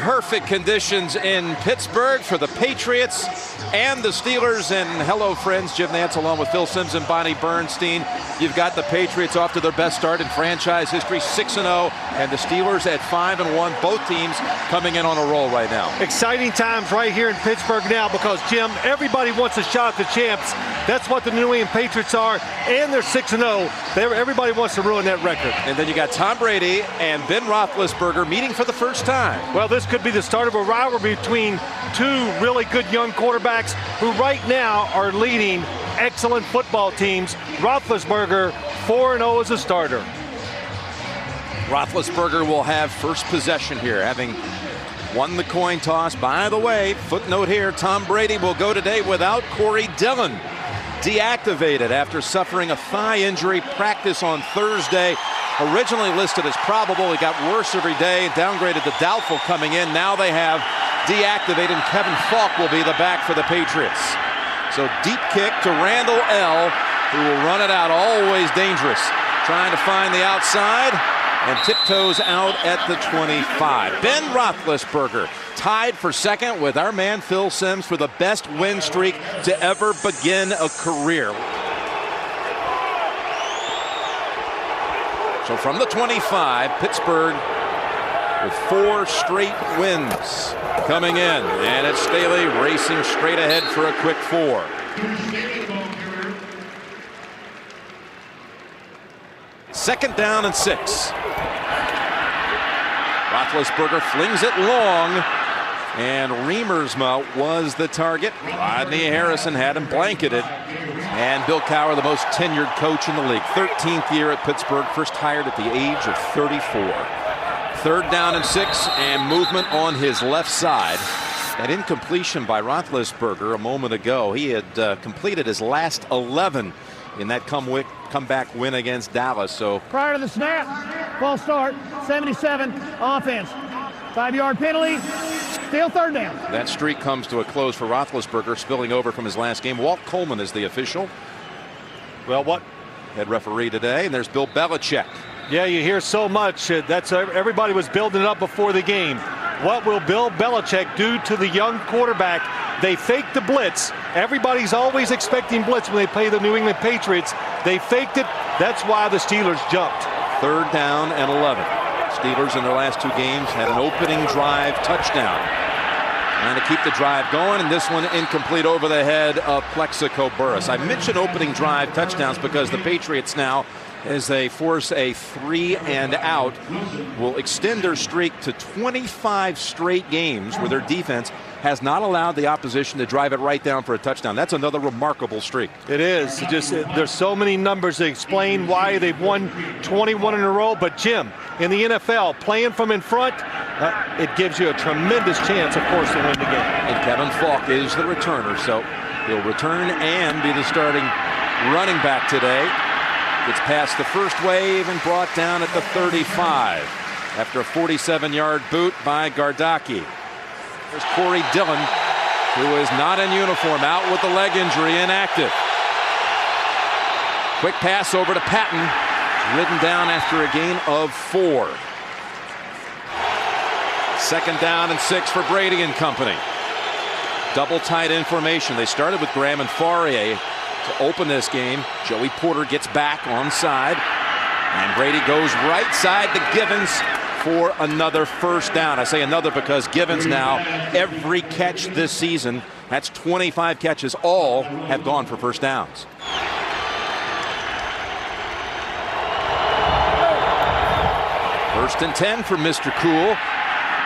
Perfect conditions in Pittsburgh for the Patriots and the Steelers. And hello, friends. Jim Nantz along with Phil Simms and Bonnie Bernstein. You've got the Patriots off to their best start in franchise history, 6-0, and the Steelers at 5-1. Both teams coming in on a roll right now. Exciting times right here in Pittsburgh now because, Jim, everybody wants a shot at the champs. That's what the New England Patriots are, and they're 6-0. Everybody wants to ruin that record. And then you got Tom Brady and Ben Roethlisberger meeting for the first time. Well, this could be the start of a rivalry between two really good young quarterbacks who right now are leading excellent football teams. Roethlisberger 4-0 as a starter. Roethlisberger will have first possession here, having won the coin toss. By the way, footnote here, Tom Brady will go today without Corey Dillon. Deactivated after suffering a thigh injury. Practice on Thursday. Originally listed as probable. He got worse every day. Downgraded to doubtful coming in. Now they have deactivated. And Kevin Falk will be the back for the Patriots. So deep kick to Randall L., who will run it out. Always dangerous. Trying to find the outside. And tiptoes out at the 25. Ben Roethlisberger tied for second with our man Phil Simms for the best win streak to ever begin a career. So from the 25, Pittsburgh with 4 straight wins coming in. And it's Staley racing straight ahead for a quick 4. Second down and 6. Roethlisberger flings it long, and Remersma was the target. Rodney Harrison had him blanketed. And Bill Cowher, the most tenured coach in the league. 13th year at Pittsburgh, first hired at the age of 34. Third down and 6, and movement on his left side. That incompletion by Roethlisberger a moment ago. He had completed his last 11 in that comeback win against Dallas. So prior to the snap, false start, 77 offense, 5-yard penalty, still third down. That streak comes to a close for Roethlisberger, spilling over from his last game. Walt Coleman is the official. Well, what head referee today, and there's Bill Belichick. Yeah, you hear so much. That's everybody was building it up before the game. What will Bill Belichick do to the young quarterback? They faked the blitz. Everybody's always expecting blitz when they play the New England Patriots. They faked it. That's why the Steelers jumped. Third down and 11. Steelers in their last 2 games had an opening drive touchdown. Trying to keep the drive going, and this one incomplete over the head of Plexico Burress. I mentioned opening drive touchdowns because the Patriots now, as they force a 3 and out, will extend their streak to 25 straight games where their defense has not allowed the opposition to drive it right down for a touchdown. That's another remarkable streak. It is. There's so many numbers to explain why they've won 21 in a row. But Jim, in the NFL, playing from in front, it gives you a tremendous chance, of course, to win the game. And Kevin Falk is the returner, so he'll return and be the starting running back today. Gets past the first wave and brought down at the 35 after a 47-yard boot by Gardocki. There's Corey Dillon, who is not in uniform, out with the leg injury, inactive. Quick pass over to Patton, ridden down after a gain of 4. Second down and 6 for Brady and company. Double tight end formation. They started with Graham and Faurrier to open this game. Joey Porter gets back onside, and Brady goes right side to Givens for another first down. I say another because Givens now, every catch this season, that's 25 catches, all have gone for first downs. First and 10 for Mr. Cool,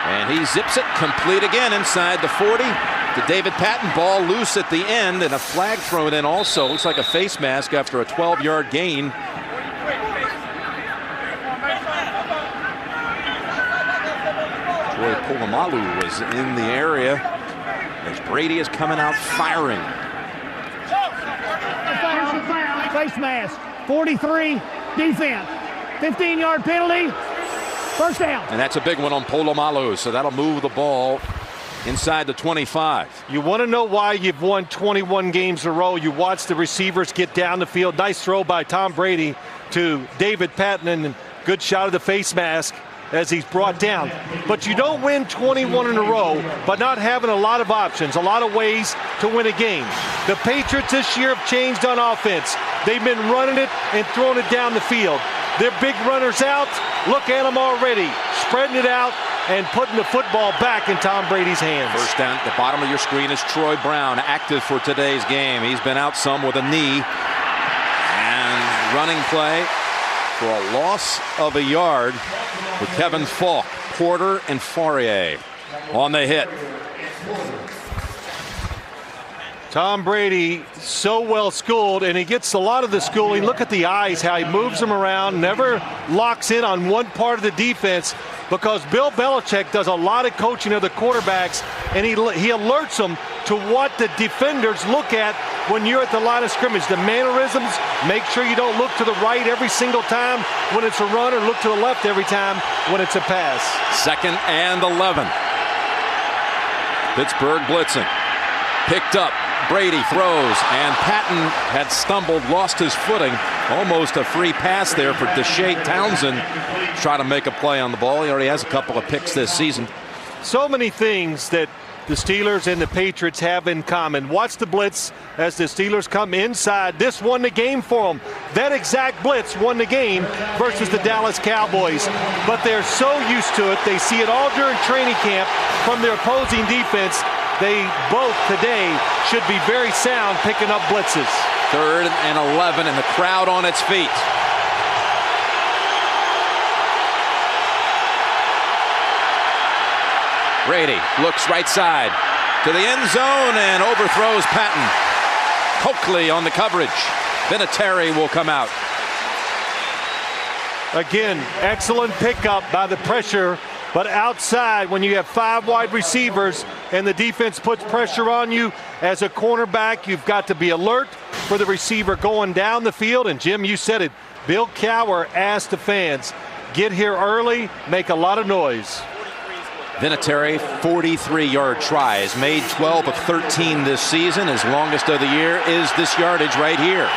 and he zips it complete again inside the 40 to David Patton. Ball loose at the end, and a flag thrown in also. Looks like a face mask after a 12-yard gain. Troy Polamalu was in the area as Brady is coming out firing. Face mask, 43, defense, 15-yard penalty, first down. And that's a big one on Polamalu, so that'll move the ball inside the 25. You want to know why you've won 21 games in a row? You watch the receivers get down the field. Nice throw by Tom Brady to David Patton, and good shot of the face mask. as he's brought down. But you don't win 21 in a row by not having a lot of options, a lot of ways to win a game. The Patriots this year have changed on offense. They've been running it and throwing it down the field. Their big runners out. Look at them already, spreading it out and putting the football back in Tom Brady's hands. First down at the bottom of your screen is Troy Brown, active for today's game. He's been out some with a knee. And running play for a loss of a yard with Kevin Falk, Porter, and Fourier on the hit. Tom Brady, so well schooled, and he gets a lot of the schooling. Look at the eyes, how he moves them around, never locks in on one part of the defense, because Bill Belichick does a lot of coaching of the quarterbacks, and he alerts them to what the defenders look at when you're at the line of scrimmage. The mannerisms, make sure you don't look to the right every single time when it's a run, or look to the left every time when it's a pass. 2nd and 11. Pittsburgh blitzing. Picked up. Brady throws, and Patton had stumbled, lost his footing. Almost a free pass there for Deshae Townsend. Try to make a play on the ball. He already has a couple of picks this season. So many things that the Steelers and the Patriots have in common. Watch the blitz as the Steelers come inside. This won the game for them. That exact blitz won the game versus the Dallas Cowboys. But they're so used to it. They see it all during training camp from their opposing defense. They both today should be very sound picking up blitzes. 3rd and 11, and the crowd on its feet. Brady looks right side to the end zone and overthrows Patton. Coakley on the coverage. Vinatieri will come out. Again, excellent pickup by the pressure. But outside, when you have 5 wide receivers and the defense puts pressure on you, as a cornerback, you've got to be alert for the receiver going down the field. And Jim, you said it, Bill Cowher asked the fans, get here early, make a lot of noise. Vinatieri, 43-yard tries, made 12 of 13 this season. His longest of the year is this yardage right here.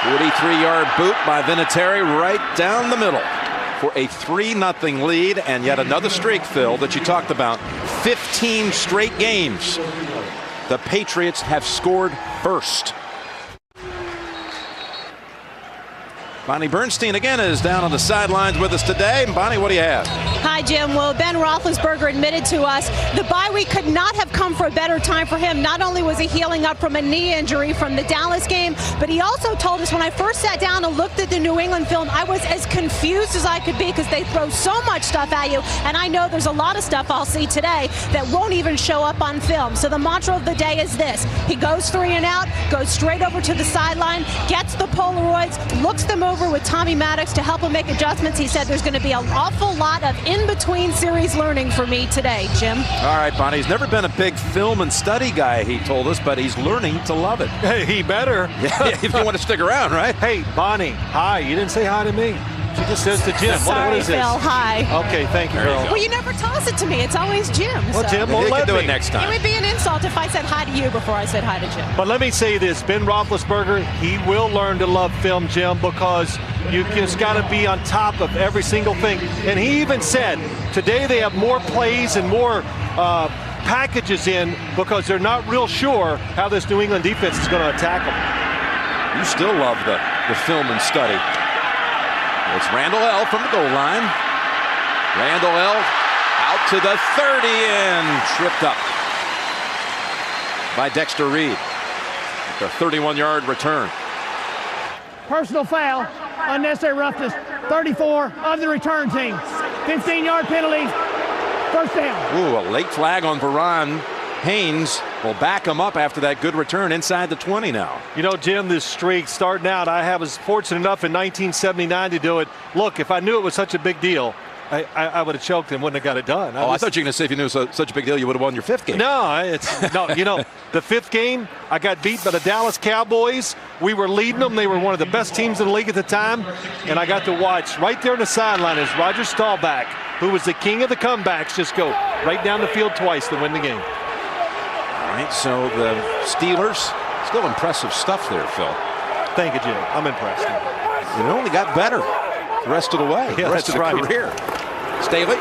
43-yard boot by Vinatieri right down the middle for a 3-0 lead, and yet another streak, Phil, that you talked about. 15 straight games the Patriots have scored first. Bonnie Bernstein again is down on the sidelines with us today. Bonnie, what do you have? Hi, Jim. Well, Ben Roethlisberger admitted to us the bye week could not have come for a better time for him. Not only was he healing up from a knee injury from the Dallas game, but he also told us when I first sat down and looked at the New England film, I was as confused as I could be because they throw so much stuff at you. And I know there's a lot of stuff I'll see today that won't even show up on film. So the mantra of the day is this. He goes 3 and out, goes straight over to the sideline, gets the Polaroids, looks them over with Tommy Maddox to help him make adjustments. He said there's going to be an awful lot of in-between series learning for me today, Jim. All right, Bonnie. He's never been a big film and study guy, he told us, but he's learning to love it. Hey, he better. Yeah, if you want to stick around, right? Hey, Bonnie, hi. You didn't say hi to me. She just says to Jim. Sorry, what is this? Phil. Hi. Okay, thank you, girl. Well, you never toss it to me. It's always Jim. Well, so. Jim won't He let can do me. it next It time. would be an insult if I said hi to you before I said hi to Jim. But let me say this, Ben Roethlisberger, he will learn to love film, Jim, because you just got to be on top of every single thing. And he even said today they have more plays and more packages in because they're not real sure how this New England defense is going to attack them. You still love the film and study. It's Randall L. from the goal line. Randall L. out to the 30 and tripped up by Dexter Reed. The 31-yard return. Personal foul, unnecessary roughness, 34 of the return team. 15-yard penalty, first down. Ooh, a late flag on Veron. Haynes will back him up after that good return inside the 20 now. You know, Jim, this streak starting out, I was fortunate enough in 1979 to do it. Look, if I knew it was such a big deal, I would have choked and wouldn't have got it done. I thought you were going to say if you knew it was such a big deal, you would have won your 5th game. No, you know, the 5th game, I got beat by the Dallas Cowboys. We were leading them. They were one of the best teams in the league at the time. And I got to watch right there on the sideline as Roger Staubach, who was the king of the comebacks, just go right down the field twice to win the game. All right, so the Steelers, still impressive stuff there, Phil. Thank you, Jim. I'm impressed. It only got better. the rest of the way, Yeah, the rest of the career. Staley.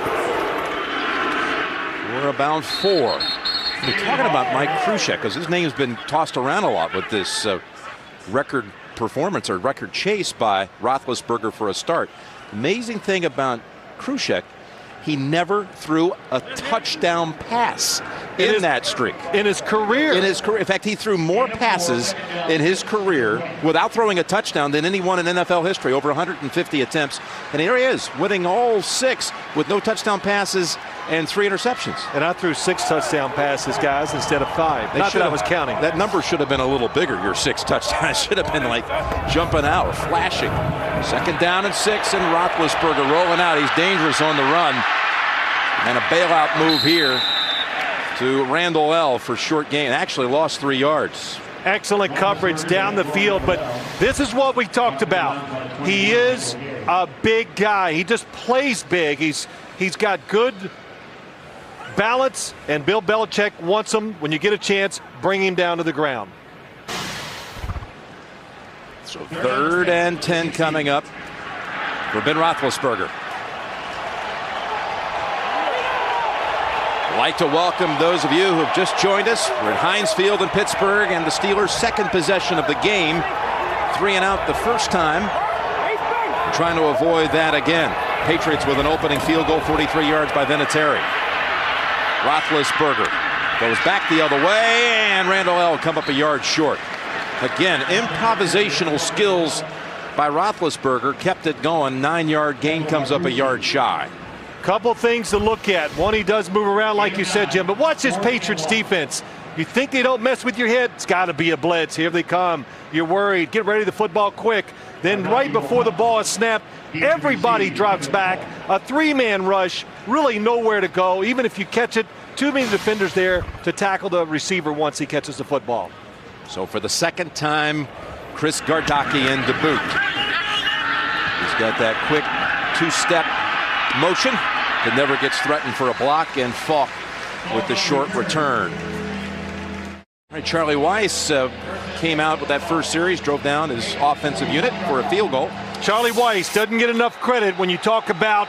We're about 4. We're talking about Mike Krzyzewski because his name's been tossed around a lot with this record performance or record chase by Roethlisberger for a start. Amazing thing about Krzyzewski, he never threw a touchdown pass in that streak. In his career. In fact, he threw more passes in his career without throwing a touchdown than anyone in NFL history, over 150 attempts. And here he is, winning all 6 with no touchdown passes and 3 interceptions. And I threw 6 touchdown passes, guys, instead of 5. Not that I was counting. That number should have been a little bigger, your 6 touchdowns. Should have been like jumping out, flashing. 2nd down and 6, and Roethlisberger rolling out. He's dangerous on the run. And a bailout move here to Randall L. for short gain. Actually lost 3 yards. Excellent coverage down the field, but this is what we talked about. He is a big guy. He just plays big. He's got good balance, and Bill Belichick wants him, when you get a chance, bring him down to the ground. So 3rd and 10 coming up for Ben Roethlisberger. I'd like to welcome those of you who have just joined us. We're at Heinz Field in Pittsburgh, and the Steelers' 2nd possession of the game. 3 and out the first time. Trying to avoid that again. Patriots with an opening field goal, 43 yards by Vinatieri. Roethlisberger goes back the other way, and Randall L. come up a yard short. Again, improvisational skills by Roethlisberger kept it going. 9-yard gain, comes up a yard shy. Couple things to look at. One, he does move around like you said, Jim, but watch this Patriots defense. You think they don't mess with your head? It's got to be a blitz. Here they come. You're worried. Get ready to football quick. Then right before the ball is snapped, everybody drops back. A 3-man rush, really nowhere to go. Even if you catch it, too many defenders there to tackle the receiver once he catches the football. So for the 2nd time, Chris Gardockian to boot. He's got that quick 2-step motion that never gets threatened for a block, and Falk with the short return. All right, Charlie Weiss came out with that first series, drove down his offensive unit for a field goal. Charlie Weiss doesn't get enough credit when you talk about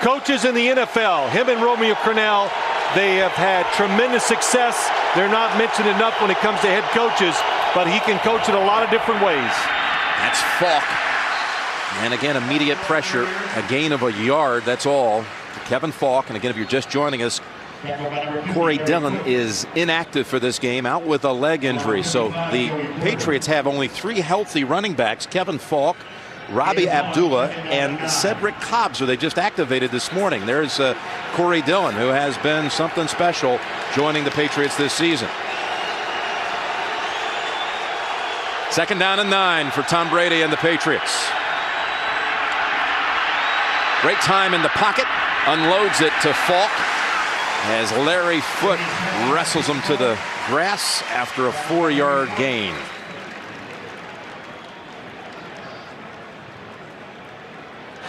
coaches in the NFL. Him and Romeo Crennel, they have had tremendous success. They're not mentioned enough when it comes to head coaches, but he can coach in a lot of different ways. That's Falk. And again, immediate pressure, a gain of a yard, that's all. Kevin Falk, and again, if you're just joining us, Corey Dillon is inactive for this game, out with a leg injury. So the Patriots have only 3 healthy running backs: Kevin Falk, Robbie Abdullah, and Cedric Cobbs, who they just activated this morning. There's Corey Dillon, who has been something special joining the Patriots this season. 2nd down and 9 for Tom Brady and the Patriots. Great time in the pocket. Unloads it to Falk as Larry Foote wrestles him to the grass after a 4-yard gain.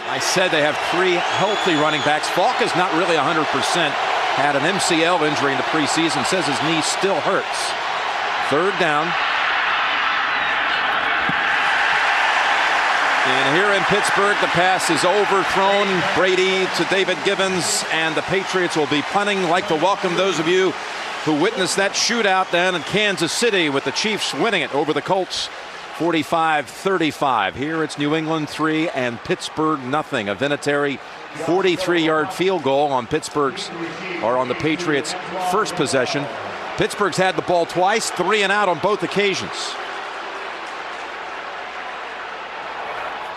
I said they have 3 healthy running backs. Falk is not really 100%. Had an MCL injury in the preseason. Says his knee still hurts. 3rd down. And here in Pittsburgh, the pass is overthrown. Brady to David Givens, and the Patriots will be punting. Like to welcome those of you who witnessed that shootout down in Kansas City with the Chiefs winning it over the Colts 45-35. Here it's New England 3 and Pittsburgh nothing. A Vinatieri 43-yard field goal on the Patriots' first possession. Pittsburgh's had the ball twice, 3 and out on both occasions.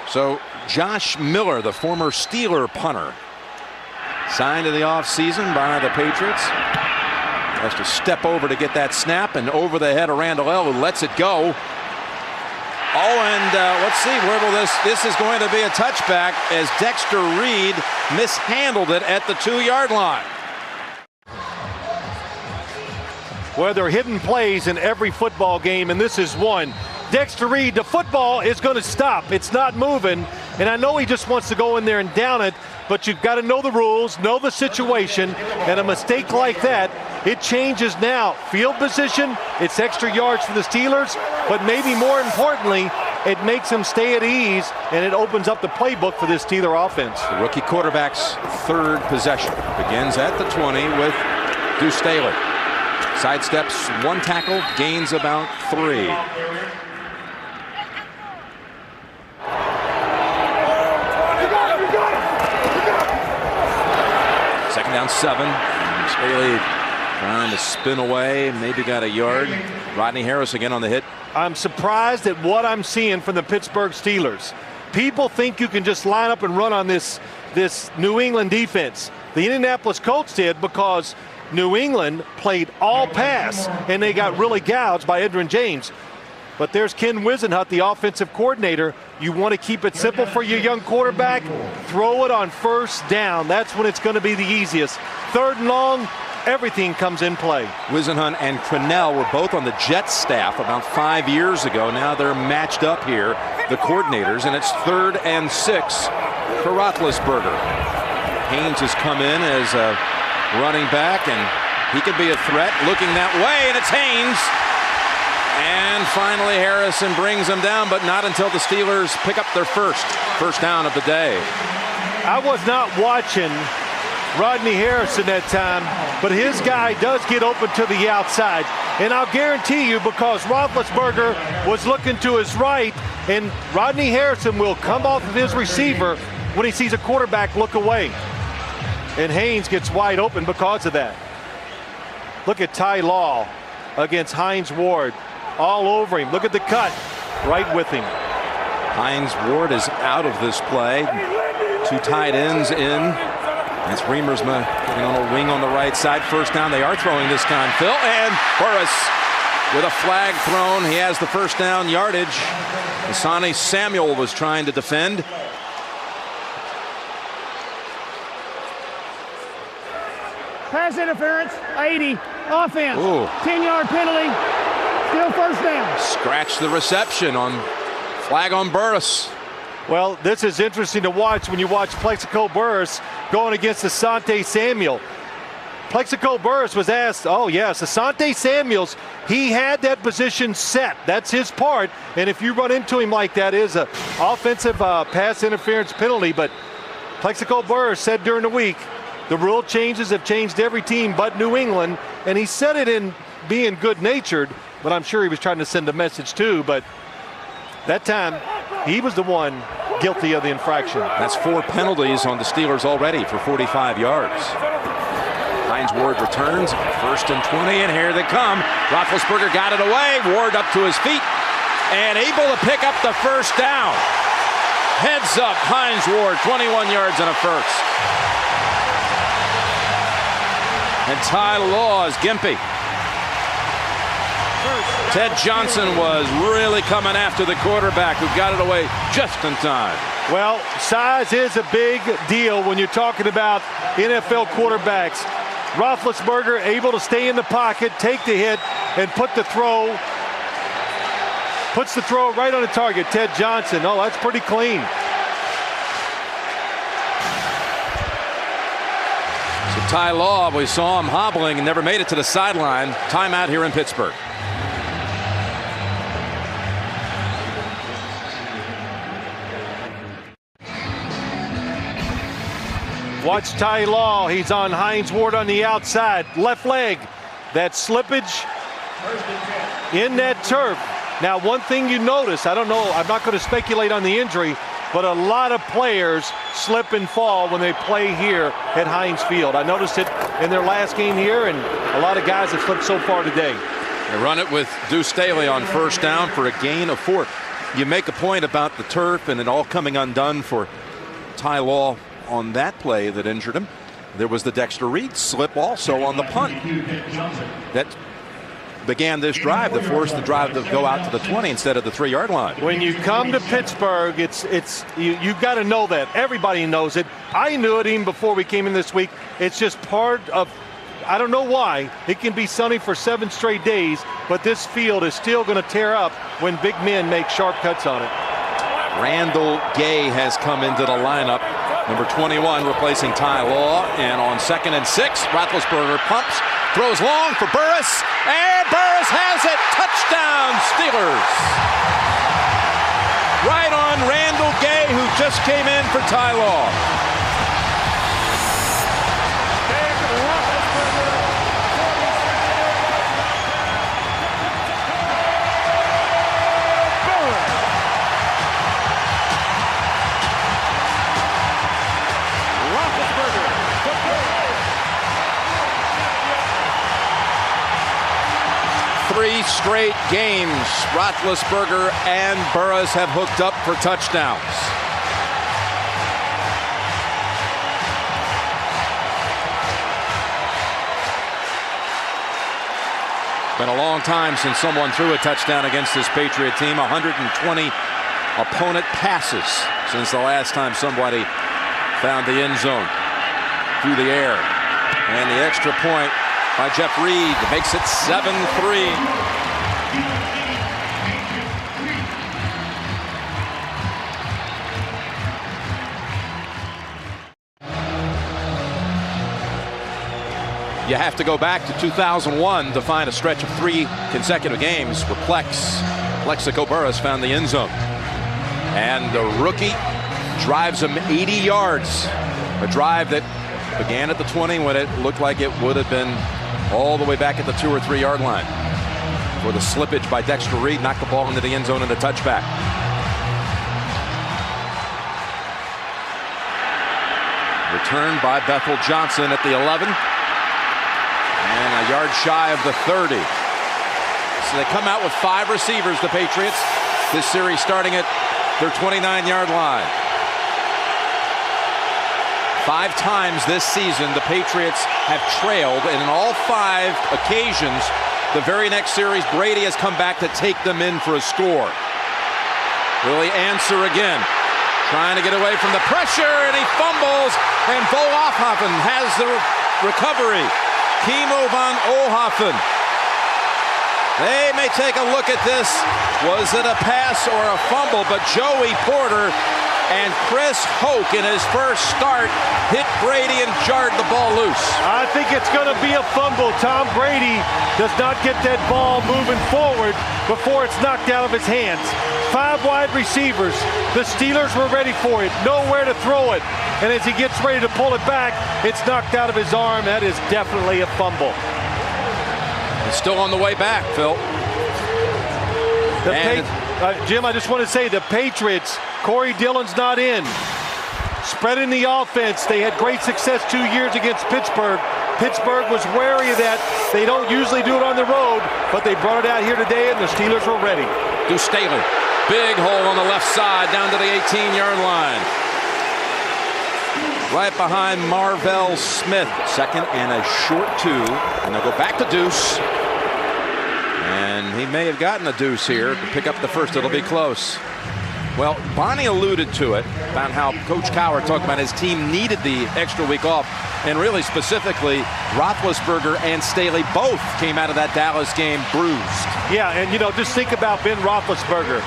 So Josh Miller, the former Steeler punter, signed in the offseason by the Patriots, has to step over to get that snap, and over the head of Randall L., who lets it go. Oh, and let's see, where will this is going to be a touchback as Dexter Reed mishandled it at the 2-yard line. Well, there are hidden plays in every football game, and this is one. Dexter Reed, the football is going to stop. It's not moving, and I know he just wants to go in there and down it, but you've got to know the rules, know the situation, and a mistake like that, it changes now. Field position, it's extra yards for the Steelers, but maybe more importantly, it makes them stay at ease, and it opens up the playbook for this Steeler offense. The rookie quarterback's third possession begins at the 20 with Deuce Staley. Sidesteps one tackle, gains about 3. Second down 7. Staley trying to spin away, maybe got a yard. Rodney Harris again on the hit. I'm surprised at what I'm seeing from the Pittsburgh Steelers. People think you can just line up and run on this New England defense. The Indianapolis Colts did because New England played all pass, and they got really gouged by Edgerrin James. But there's Ken Wisenhunt, the offensive coordinator. You want to keep it simple for your young quarterback? Throw it on first down. That's when it's going to be the easiest. Third and long, everything comes in play. Wisenhunt and Crennel were both on the Jets staff about 5 years ago. Now they're matched up here, the coordinators, and it's 3rd and 6 for Roethlisberger. Haynes has come in as a running back, and he could be a threat. Looking that way, and it's Haynes. And finally Harrison brings him down, but not until the Steelers pick up their first down of the day. I was not watching Rodney Harrison that time, but his guy does get open to the outside. And I'll guarantee you, because Roethlisberger was looking to his right, and Rodney Harrison will come off of his receiver when he sees a quarterback look away. And Haynes gets wide open because of that. Look at Ty Law against Hines Ward. All over him. Look at the cut. Right with him. Hines Ward is out of this play. 2 tight ends in. That's Remersma getting on a wing on the right side. First down. They are throwing this time, Phil. And Burris with a flag thrown. He has the first down yardage. Asante Samuel was trying to defend. Pass interference, 80. Offense, Ooh. 10-yard penalty. Still first down. Scratch the reception on flag on Burris. Well, this is interesting to watch when you watch Plexico Burris going against Asante Samuel. Plexico Burris was asked, oh yes, Asante Samuels, he had that position set. That's his part. And if you run into him like that, is an offensive pass interference penalty. But Plexico Burris said during the week, the rule changes have changed every team but New England. And he said it in being good-natured, but I'm sure he was trying to send a message too. But that time, he was the one guilty of the infraction. That's 4 penalties on the Steelers already for 45 yards. Hines Ward returns, 1st and 20, and here they come. Roethlisberger got it away. Ward up to his feet and able to pick up the first down. Heads up, Hines Ward, 21 yards and a first. And Ty Law is gimpy. Ted Johnson was really coming after the quarterback, who got it away just in time. Well, size is a big deal when you're talking about NFL quarterbacks. Roethlisberger able to stay in the pocket, take the hit, and puts the throw right on the target. Ted Johnson, oh, that's pretty clean. So Ty Law, we saw him hobbling and never made it to the sideline. Timeout here in Pittsburgh. Watch Ty Law. He's on Hines Ward on the outside. Left leg. That slippage in that turf. Now, one thing you notice, I don't know, I'm not going to speculate on the injury, but a lot of players slip and fall when they play here at Heinz Field. I noticed it in their last game here, and a lot of guys have slipped so far today. They run it with Deuce Staley on first down for a gain of 4. You make a point about the turf and it all coming undone for Ty Law on that play that injured him. There was the Dexter Reed slip also on the punt that began this drive, that forced the drive to go out to the 20 instead of the 3-yard line. When you come to Pittsburgh, you've got to know that. Everybody knows it. I knew it even before we came in this week. It's just part of, I don't know why, it can be sunny for 7 straight days, but this field is still going to tear up when big men make sharp cuts on it. Randall Gay has come into the lineup. Number 21 replacing Ty Law, and on 2nd and 6, Roethlisberger pumps, throws long for Burris, and Burris has it. Touchdown, Steelers. just came in for Ty Law. Three straight games, Roethlisberger and Burris have hooked up for touchdowns. Been a long time since someone threw a touchdown against this Patriot team. 120 opponent passes since the last time somebody found the end zone through the air. And the extra point by Jeff Reed makes it 7-3. You have to go back to 2001 to find a stretch of 3 consecutive games where Plexico Burris found the end zone. And the rookie drives him 80 yards. A drive that began at the 20 when it looked like it would have been all the way back at the 2 or 3 yard line. For the slippage by Dexter Reed, knocked the ball into the end zone and a touchback. Returned by Bethel Johnson at the 11. And a yard shy of the 30. So they come out with 5 receivers, the Patriots. This series starting at their 29-yard line. 5 times this season the Patriots have trailed, and in all 5 occasions the very next series Brady has come back to take them in for a score. Will he answer again? Trying to get away from the pressure, and he fumbles, and Bo Ohoffen has the recovery. Kimo von Ohoffen. They may take a look at this. Was it a pass or a fumble? But Joey Porter and Chris Hoke in his first start hit Brady and jarred the ball loose. I think it's going to be a fumble. Tom Brady does not get that ball moving forward before it's knocked out of his hands. 5 wide receivers. The Steelers were ready for it. Nowhere to throw it. And as he gets ready to pull it back, it's knocked out of his arm. That is definitely a fumble. It's still on the way back, Phil. Jim, I just want to say the Patriots, Corey Dillon's not in. Spreading the offense. They had great success 2 years against Pittsburgh. Pittsburgh was wary of that. They don't usually do it on the road, but they brought it out here today, and the Steelers were ready. Deuce Staley. Big hole on the left side down to the 18-yard line. Right behind Marvell Smith. 2nd and a short 2. And they'll go back to Deuce. And he may have gotten a deuce here to pick up the first. It'll be close. Well, Bonnie alluded to it about how Coach Cowher talked about his team needed the extra week off. And really specifically, Roethlisberger and Staley both came out of that Dallas game bruised. Yeah, and just think about Ben Roethlisberger.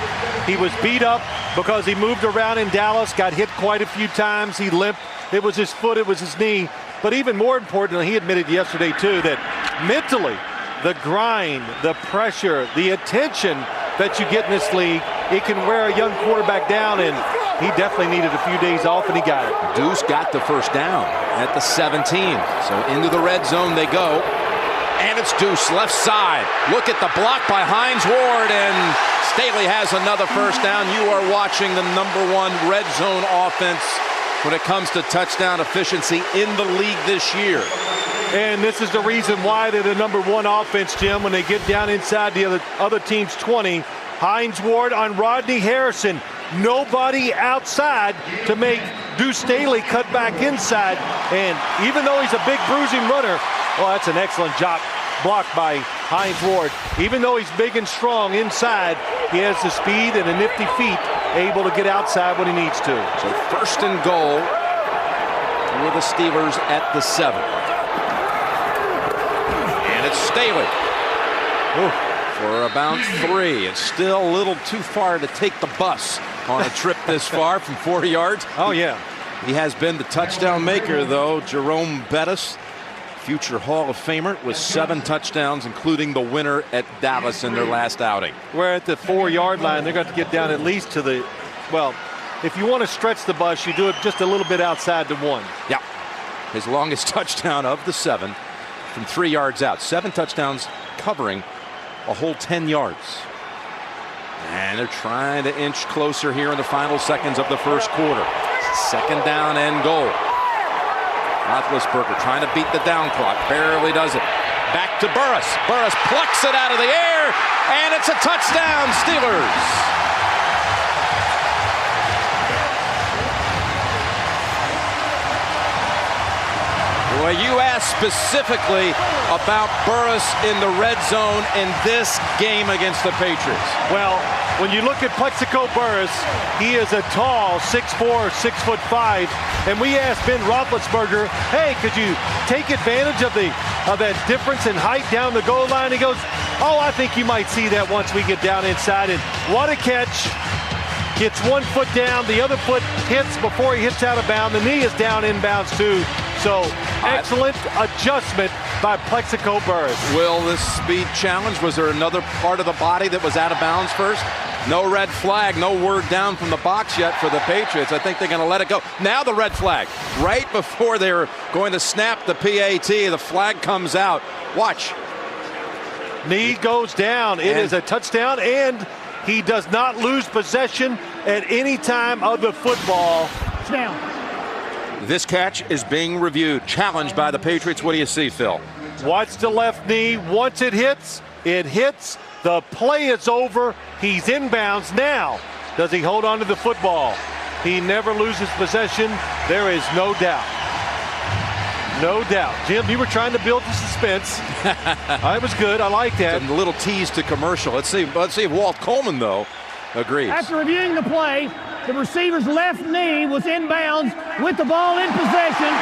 He was beat up because he moved around in Dallas, got hit quite a few times. He limped. It was his foot, it was his knee. But even more importantly, he admitted yesterday too that mentally, the grind, the pressure, the attention that you get in this league, it can wear a young quarterback down, and he definitely needed a few days off, and he got it. Deuce got the first down at the 17. So into the red zone they go. And it's Deuce left side. Look at the block by Hines Ward, and Staley has another first down. You are watching the #1 red zone offense when it comes to touchdown efficiency in the league this year. And this is the reason why they're the #1 offense, Jim, when they get down inside the other team's 20. Hines Ward on Rodney Harrison. Nobody outside to make Deuce Staley cut back inside. And even though he's a big bruising runner, well, that's an excellent job blocked by Hines Ward. Even though he's big and strong inside, he has the speed and the nifty feet, able to get outside when he needs to. So 1st and goal for the Steelers at the 7. And it's Staley. Ooh. For about 3. It's still a little too far to take the bus on a trip this far from 40 yards. Oh, yeah. He has been the touchdown maker, though. Jerome Bettis, future Hall of Famer, with 7 touchdowns, including the winner at Dallas in their last outing. We're at the 4-yard line. They're going to get down at least to the, well, if you want to stretch the bus, you do it just a little bit outside the 1. Yeah. His longest touchdown of the 7 from 3 yards out. 7 touchdowns covering a whole 10 yards. And they're trying to inch closer here in the final seconds of the first quarter. 2nd down and goal. Roethlisberger trying to beat the down clock. Barely does it. Back to Burris. Burris plucks it out of the air, and it's a touchdown, Steelers. Well, you asked specifically about Burris in the red zone in this game against the Patriots. Well, when you look at Plexico Burris, he is a tall 6'4", 6'5", and we asked Ben Roethlisberger, hey, could you take advantage of that difference in height down the goal line? He goes, oh, I think you might see that once we get down inside. And what a catch. Gets 1 foot down, the other foot hits before he hits out of bounds. The knee is down inbounds too. So excellent adjustment by Plexico Burris. Will this speed challenge? Was there another part of the body that was out of bounds first? No red flag, no word down from the box yet for the Patriots. I think they're going to let it go. Now the red flag. Right before they were going to snap the PAT, the flag comes out. Watch. Knee goes down. It is a touchdown, and he does not lose possession at any time of the football. Down. This catch is being reviewed. Challenged by the Patriots. What do you see, Phil? Watch the left knee. Once it hits, it hits. The play is over. He's inbounds now. Does he hold on to the football? He never loses possession. There is no doubt. No doubt. Jim, you were trying to build the suspense. That was good. I like that. A little tease to commercial. Let's see if Walt Coleman, though, agrees. After reviewing the play, the receiver's left knee was inbounds with the ball in possession.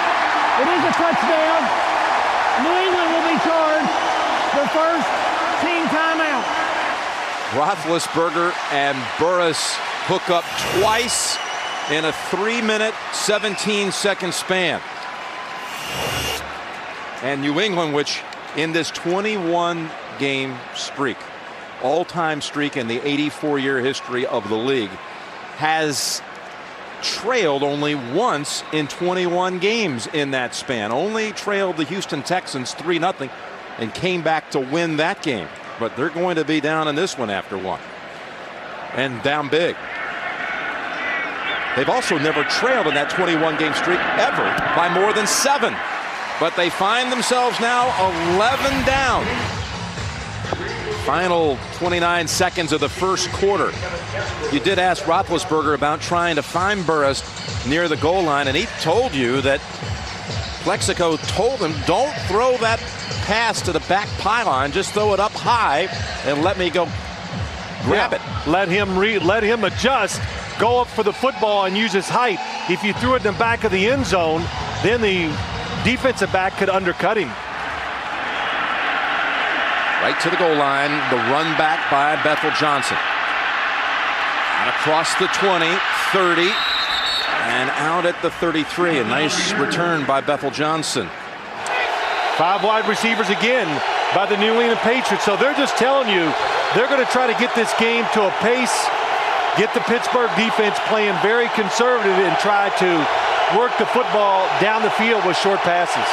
It is a touchdown. New England will be charged their first team timeout. Roethlisberger and Burris hook up twice in a 3-minute, 17-second span. And New England, which in this 21-game streak, all-time streak in the 84-year history of the league, has trailed only once in 21 games in that span. Only trailed the Houston Texans 3-0 and came back to win that game. But they're going to be down in this one after 1. And down big. They've also never trailed in that 21-game streak ever by more than 7. But they find themselves now 11 down. Final 29 seconds of the first quarter. You did ask Roethlisberger about trying to find Burris near the goal line, and he told you that Plexico told him, don't throw that pass to the back pylon, just throw it up high and let me go grab it. Let him adjust, go up for the football and use his height. If you threw it in the back of the end zone, then the defensive back could undercut him. Right to the goal line, the run back by Bethel Johnson. And across the 20, 30, and out at the 33. A nice return by Bethel Johnson. 5 wide receivers again by the New England Patriots. So they're just telling you they're going to try to get this game to a pace, get the Pittsburgh defense playing very conservative and try to work the football down the field with short passes.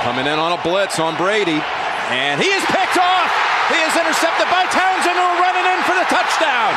Coming in on a blitz on Brady, and he is picked off. He is intercepted by Townsend, who are running in for the touchdown.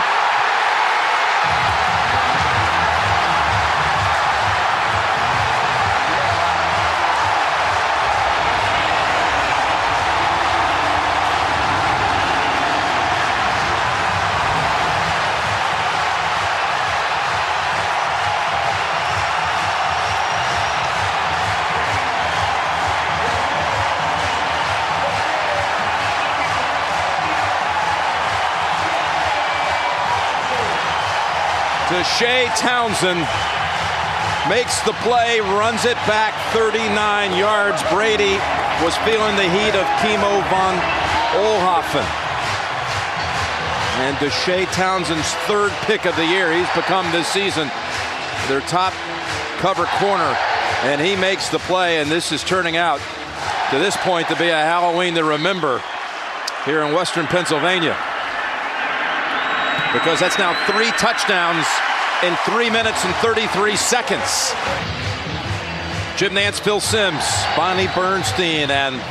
Shea Townsend makes the play, runs it back 39 yards. Brady was feeling the heat of Kimo von Oelhoffen. And Shea Townsend's 3rd pick of the year. He's become this season their top cover corner, and he makes the play, and this is turning out to this point to be a Halloween to remember here in Western Pennsylvania, because that's now 3 touchdowns in 3 minutes and 33 seconds. Jim Nance, Phil Simms, Bonnie Bernstein, and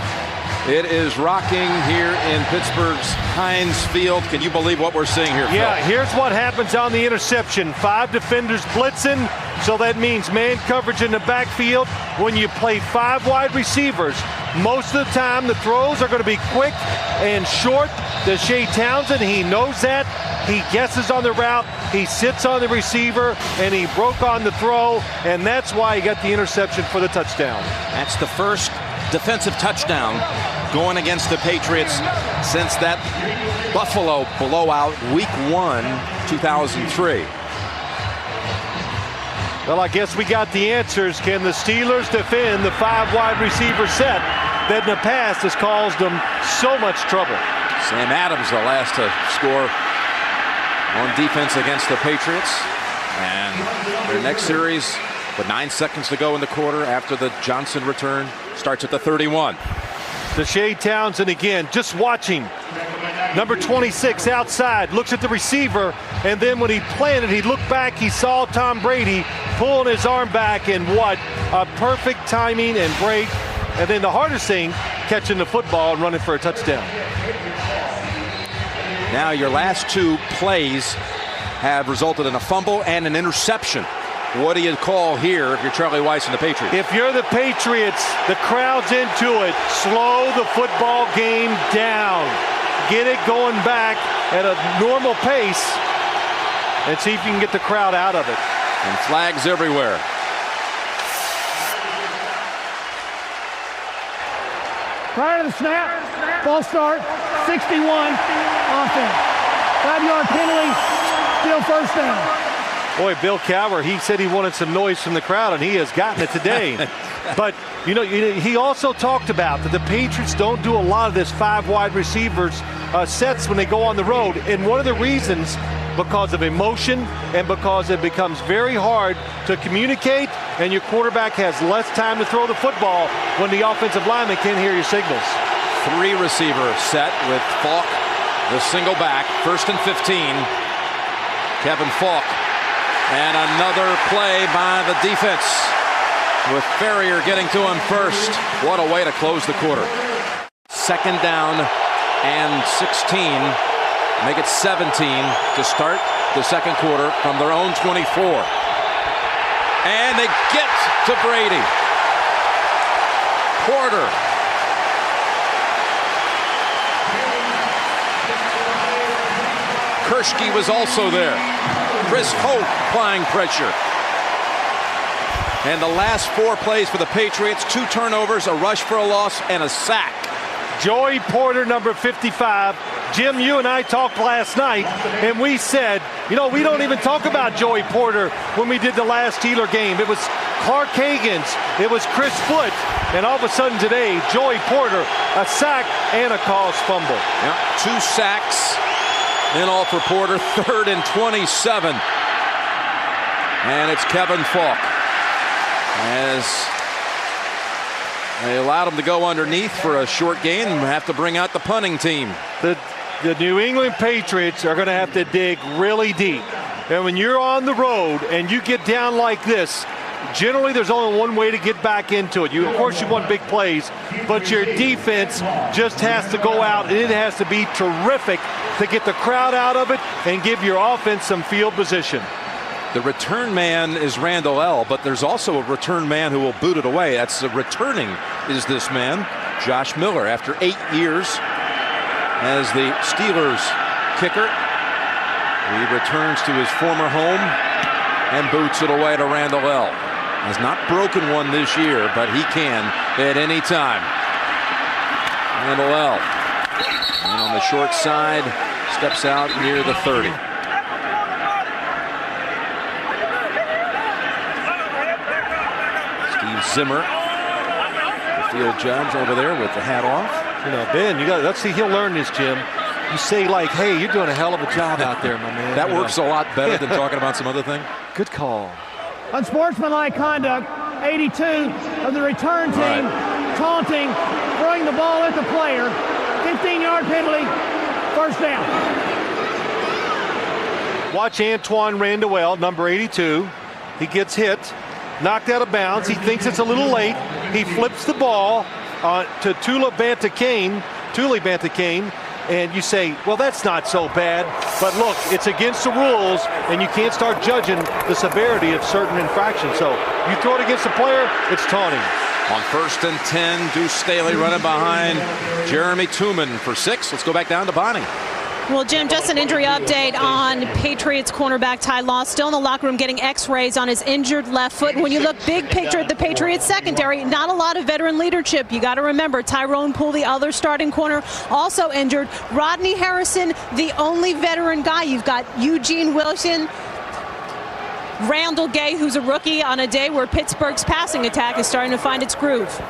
it is rocking here in Pittsburgh's Heinz Field. Can you believe what we're seeing here, Phil? Yeah, here's what happens on the interception. 5 defenders blitzing, so that means man coverage in the backfield. When you play 5 wide receivers, most of the time the throws are going to be quick and short. Deshae Townsend, he knows that. He guesses on the route, he sits on the receiver, and he broke on the throw, and that's why he got the interception for the touchdown. That's the first defensive touchdown going against the Patriots since that Buffalo blowout Week 1, 2003. Well, I guess we got the answers. Can the Steelers defend the 5 wide receiver set that in the past has caused them so much trouble? Sam Adams, the last to score on defense against the Patriots. And their next series, with 9 seconds to go in the quarter after the Johnson return, starts at the 31. Deshae Townsend again, just watching. Number 26 outside, looks at the receiver, and then when he planted, he looked back, he saw Tom Brady pulling his arm back, and what a perfect timing and break. And then the hardest thing, catching the football and running for a touchdown. Now your last 2 plays have resulted in a fumble and an interception. What do you call here if you're Charlie Weiss and the Patriots? If you're the Patriots, the crowd's into it. Slow the football game down. Get it going back at a normal pace and see if you can get the crowd out of it. And flags everywhere. Prior to the snap, false start, 61, offense. 5-yard penalty, still first down. Boy, Bill Cowher, he said he wanted some noise from the crowd, and he has gotten it today. But, you know, he also talked about that the Patriots don't do a lot of this 5 wide receivers sets when they go on the road. And one of the reasons, because of emotion and because it becomes very hard to communicate, and your quarterback has less time to throw the football when the offensive lineman can't hear your signals. 3 receiver set with Falk, the single back, 1st and 15. Kevin Falk. And another play by the defense with Ferrier getting to him first. What a way to close the quarter. 2nd down and 16. Make it 17 to start the second quarter from their own 24. And they get to Brady. Porter. Kershke was also there. Chris Hope applying pressure. And the last 4 plays for the Patriots, 2 turnovers, a rush for a loss, and a sack. Joey Porter, number 55. Jim, you and I talked last night, and we said, you know, we don't even talk about Joey Porter when we did the last Steeler game. It was Clark Hagan's, it was Chris Foote, and all of a sudden today, Joey Porter, a sack and a caused fumble. Yeah, 2 sacks in all for Porter, 3rd and 27. And it's Kevin Falk. As they allowed him to go underneath for a short gain and have to bring out the punting team. The New England Patriots are going to have to dig really deep. And when you're on the road and you get down like this, generally there's only one way to get back into it. Of course you want big plays, but your defense just has to go out and it has to be terrific to get the crowd out of it and give your offense some field position. The return man is Randall L., but there's also a return man who will boot it away. That's the returning is this man, Josh Miller, after 8 years as the Steelers kicker. He returns to his former home and boots it away to Randall L. Has not broken one this year, but he can at any time. Randall L. And on the short side, steps out near the 30. Zimmer, the field judge over there with the hat off. You know, Ben, let's see, he'll learn this, Jim. You say like, hey, you're doing a hell of a job out there, my man. That works a lot better than talking about some other thing. Good call. Unsportsmanlike conduct, 82 of the return team, taunting, throwing the ball at the player, 15-yard penalty, first down. Watch Antoine Randall, number 82. He gets hit, knocked out of bounds. He thinks it's a little late. He flips the ball to Tula Bantakane, and you say, well, that's not so bad. But look, it's against the rules, and you can't start judging the severity of certain infractions. So you throw it against the player, it's taunting. On 1st and 10, Deuce Staley running behind Jeremy Tooman for 6. Let's go back down to Bonnie. Well, Jim, just an injury update on Patriots cornerback Ty Law. Still in the locker room getting x-rays on his injured left foot. And when you look big picture at the Patriots secondary, not a lot of veteran leadership. You got to remember, Tyrone Poole, the other starting corner, also injured. Rodney Harrison, the only veteran guy. You've got Eugene Wilson, Randall Gay, who's a rookie, on a day where Pittsburgh's passing attack is starting to find its groove.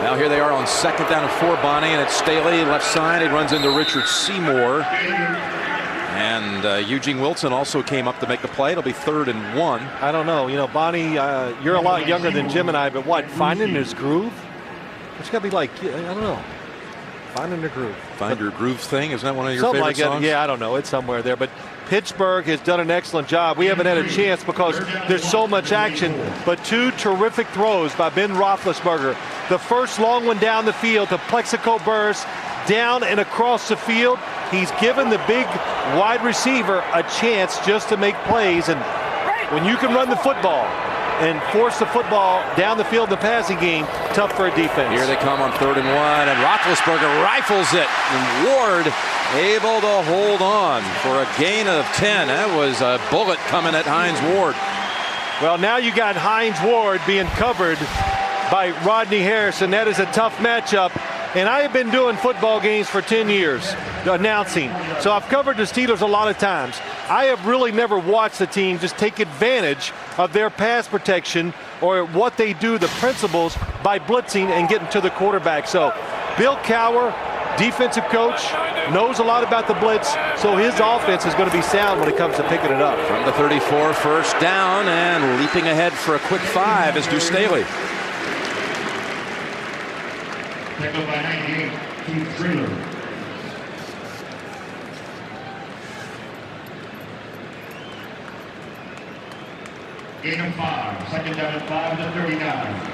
Now here they are on 2nd down and 4, Bonnie, and it's Staley left side. He runs into Richard Seymour. And Eugene Wilson also came up to make the play. It'll be 3rd and 1. I don't know. You know, Bonnie, you're a lot younger than Jim and I, but what, finding his groove? It's got to be like, I don't know, finding the groove. Find your groove thing? Isn't that one of your Something favorite like songs? Yeah, I don't know. It's somewhere there. But Pittsburgh has done an excellent job. We haven't had a chance because there's so much action, but 2 terrific throws by Ben Roethlisberger. The first long one down the field to Plexico Burress, down and across the field. He's given the big wide receiver a chance just to make plays. And when you can run the football and force the football down the field in the passing game, tough for a defense. Here they come on 3rd and 1, and Roethlisberger rifles it, and Ward able to hold on for a gain of 10. That was a bullet coming at Hines Ward. Well, now you got Hines Ward being covered by Rodney Harrison. That is a tough matchup. And I have been doing football games for 10 years, announcing. So I've covered the Steelers a lot of times. I have really never watched the team just take advantage of their pass protection or what they do, the principles, by blitzing and getting to the quarterback. So Bill Cowher, defensive coach, knows a lot about the blitz, so his offense is going to be sound when it comes to picking it up. From the 34, 1st down, and leaping ahead for a quick 5 is Deuce Staley. Tackled by 98, Keith Treeler. Gain of 5, 2nd down and 5 to 39.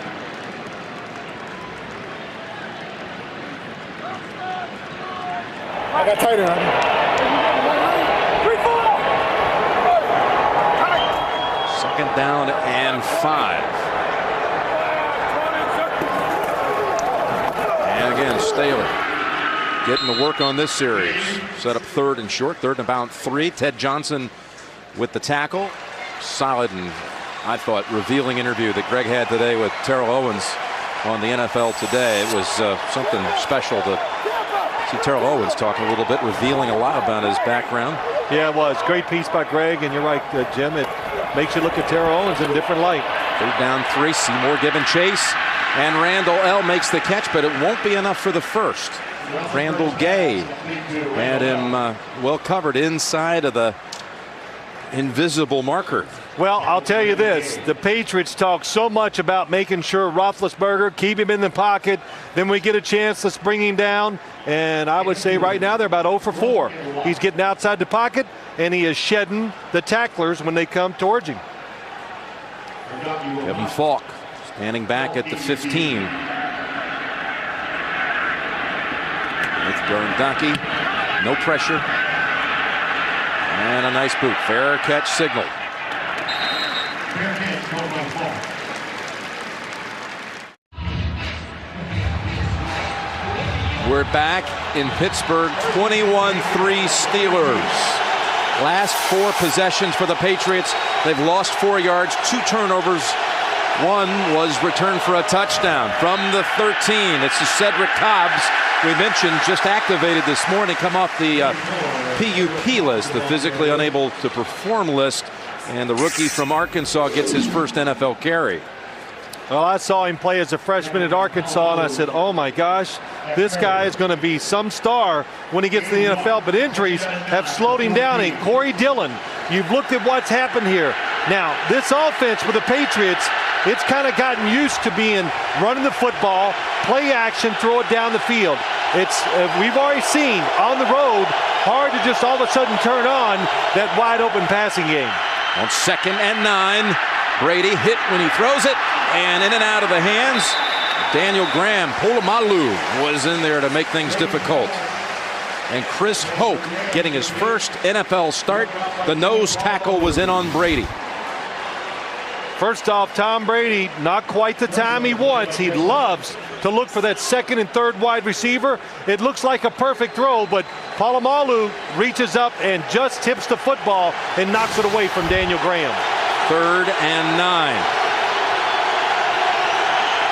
I got tighter on him. 2nd down and 5. And again, Staley getting to work on this series. Set up 3rd and short, 3rd and about 3. Ted Johnson with the tackle. Solid and, I thought, revealing interview that Greg had today with Terrell Owens on the NFL Today. It was something special to see Terrell Owens talking a little bit, revealing a lot about his background. Yeah, it was. Great piece by Greg, and you're right, Jim. It makes you look at Terrell Owens in a different light. 3rd down 3, Seymour giving chase, and Randall L. makes the catch, but it won't be enough for the first. Randall Gay had him well covered inside of the invisible marker. Well, I'll tell you this. The Patriots talk so much about making sure Roethlisberger, keep him in the pocket. Then we get a chance, let's bring him down. And I would say right now they're about 0 for 4. He's getting outside the pocket, and he is shedding the tacklers when they come towards him. Kevin Falk standing back at the 15. With Garndonki, no pressure. And a nice boot. Fair catch signal. We're back in Pittsburgh, 21-3 Steelers. Last 4 possessions for the Patriots. They've lost 4 yards, 2 turnovers. 1 was returned for a touchdown from the 13. It's Cedric Cobbs, we mentioned, just activated this morning, come off the PUP list, the physically unable to perform list. And the rookie from Arkansas gets his first NFL carry. Well, I saw him play as a freshman at Arkansas, and I said, oh my gosh, this guy is going to be some star when he gets to the NFL. But injuries have slowed him down. And Corey Dillon, you've looked at what's happened here. Now, this offense with the Patriots, it's kind of gotten used to being running the football, play action, throw it down the field. we've already seen on the road, hard to just all of a sudden turn on that wide open passing game. On 2nd and 9, Brady hit when he throws it, and in and out of the hands. Daniel Graham, Polamalu was in there to make things difficult. And Chris Hoke getting his first NFL start. The nose tackle was in on Brady. First off, Tom Brady, not quite the time he wants. He loves to look for that 2nd and 3rd wide receiver. It looks like a perfect throw, but Polamalu reaches up and just tips the football and knocks it away from Daniel Graham. 3rd and 9.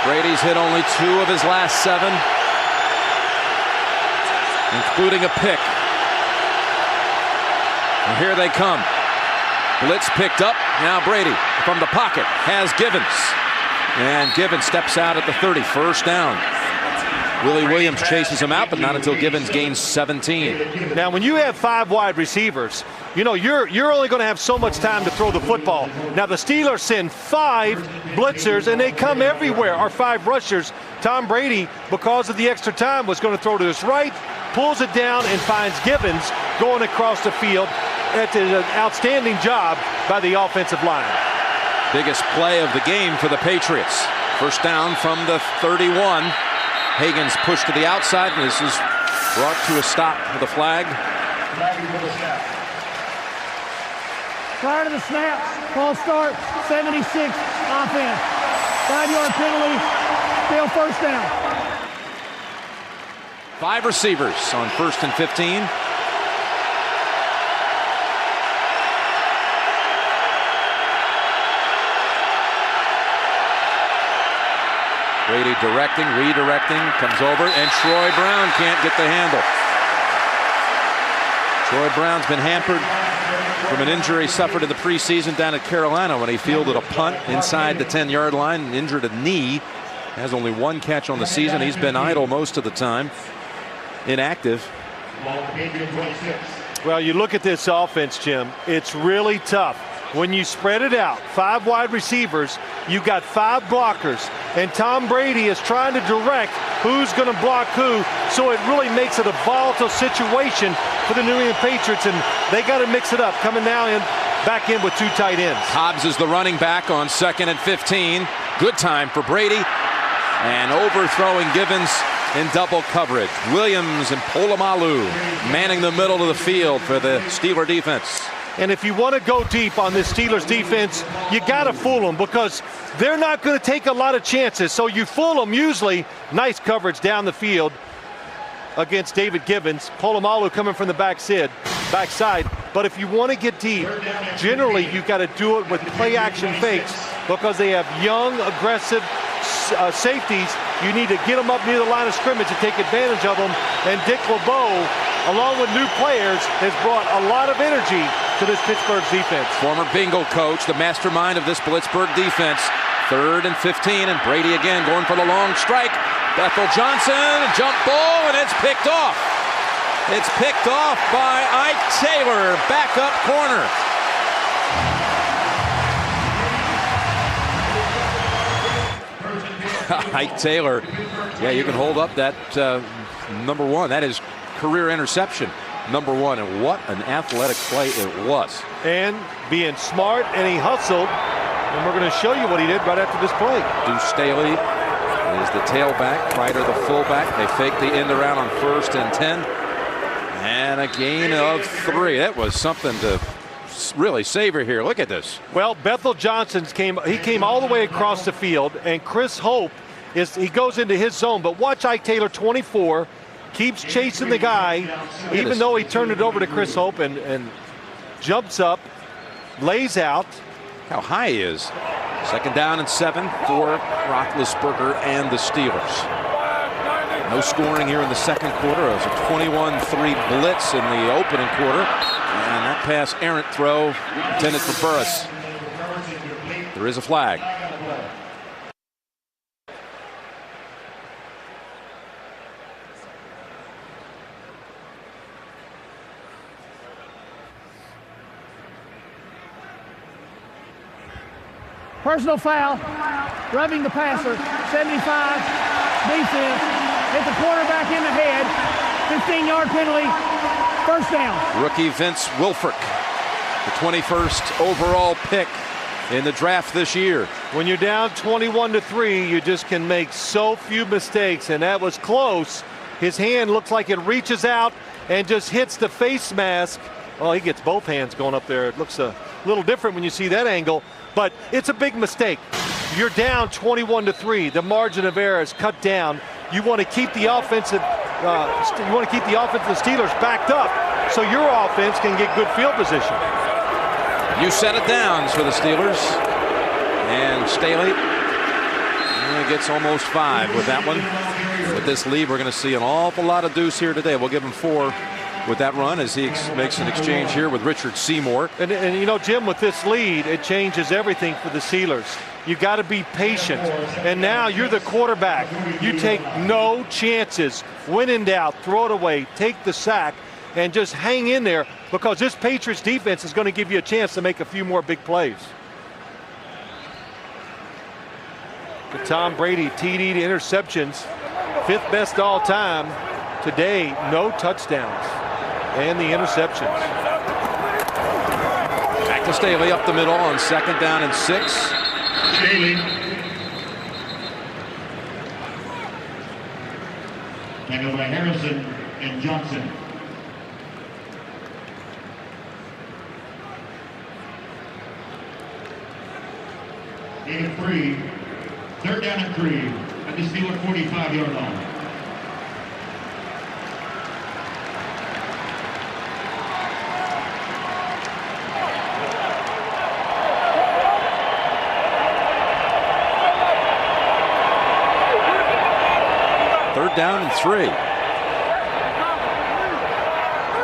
Brady's hit only 2 of his last 7, including a pick. And here they come. Blitz picked up. Now Brady from the pocket has Givens. And Givens steps out at the 30. First down. Willie Williams chases him out, but not until Givens gains 17. Now, when you have 5 wide receivers, you know, you're only going to have so much time to throw the football. Now, the Steelers send 5 blitzers, and they come everywhere, or 5 rushers. Tom Brady, because of the extra time, was going to throw to his right, pulls it down, and finds Givens going across the field. That's an outstanding job by the offensive line. Biggest play of the game for the Patriots. First down from the 31. Hagan's pushed to the outside, and this is brought to a stop with a flag. Prior to the snap, false start, 76 offense. 5-yard penalty, still first down. 5 receivers on 1st and 15. Brady directing, redirecting, comes over, and Troy Brown can't get the handle. Troy Brown's been hampered from an injury suffered in the preseason down at Carolina when he fielded a punt inside the 10-yard line and injured a knee. Has only 1 catch on the season. He's been idle most of the time, inactive. Well, you look at this offense, Jim, it's really tough. When you spread it out, 5 wide receivers, you got 5 blockers, and Tom Brady is trying to direct who's going to block who, so it really makes it a volatile situation for the New England Patriots, and they got to mix it up, coming now in, back in with 2 tight ends. Hobbs is the running back on 2nd and 15. Good time for Brady, and overthrowing Givens in double coverage. Williams and Polamalu manning the middle of the field for the Steeler defense. And if you want to go deep on this Steelers defense, you got to fool them because they're not going to take a lot of chances. So you fool them usually. Nice coverage down the field against David Givens. Polamalu coming from the backside. But if you want to get deep, generally you got to do it with play action fakes because they have young, aggressive safeties. You need to get them up near the line of scrimmage and take advantage of them. And Dick LeBeau, along with new players, has brought a lot of energy to this Pittsburgh defense. Former bingo coach, the mastermind of this Blitzburgh defense. 3rd and 15, and Brady again going for the long strike. Bethel Johnson, jump ball, and it's picked off. It's picked off by Ike Taylor, backup corner. Ike Taylor, yeah, you can hold up that number 1. That is career interception number 1, and what an athletic play it was. And being smart, and he hustled, and we're going to show you what he did right after this play. Deuce Staley is the tailback, Kreider the fullback. They fake the end around on 1st and 10, and a gain of 3. That was something to really savor here. Look at this. Well, Bethel Johnson came all the way across the field, and Chris Hope he goes into his zone. But watch Ike Taylor, 24, keeps chasing the guy, even though he turned it over to Chris Hope and jumps up, lays out. How high he is. 2nd down and 7 for Roethlisberger and the Steelers. No scoring here in the 2nd quarter. It was a 21-3 blitz in the opening quarter. And that pass errant throw intended for Burris. There is a flag. Personal foul, rubbing the passer, 75, defense, hit the quarterback in the head. 15-yard penalty, first down. Rookie Vince Wilfork, the 21st overall pick in the draft this year. When you're down 21-3, you just can make so few mistakes, and that was close. His hand looks like it reaches out and just hits the face mask. Well, he gets both hands going up there. It looks a little different when you see that angle, but it's a big mistake. You're down 21-3. The margin of error is cut down. You want to keep the offensive, the Steelers backed up so your offense can get good field position. You set it down for the Steelers, and Staley gets almost 5 with that one. With this lead, we're going to see an awful lot of deuce here today. We'll give him 4 with that run as he makes an exchange here with Richard Seymour. And you know, Jim, with this lead, it changes everything for the Steelers. You got to be patient. And now you're the quarterback. You take no chances. When in doubt, throw it away, take the sack, and just hang in there, because this Patriots defense is going to give you a chance to make a few more big plays. The Tom Brady TD to interceptions, 5th best all time. Today, no touchdowns and the interceptions. Back to Staley up the middle on 2nd down and 6. Staley. Handled by Harrison and Johnson. Gain of 3. 3rd down and 3 at the Steelers 45-yard line. Third down and 3.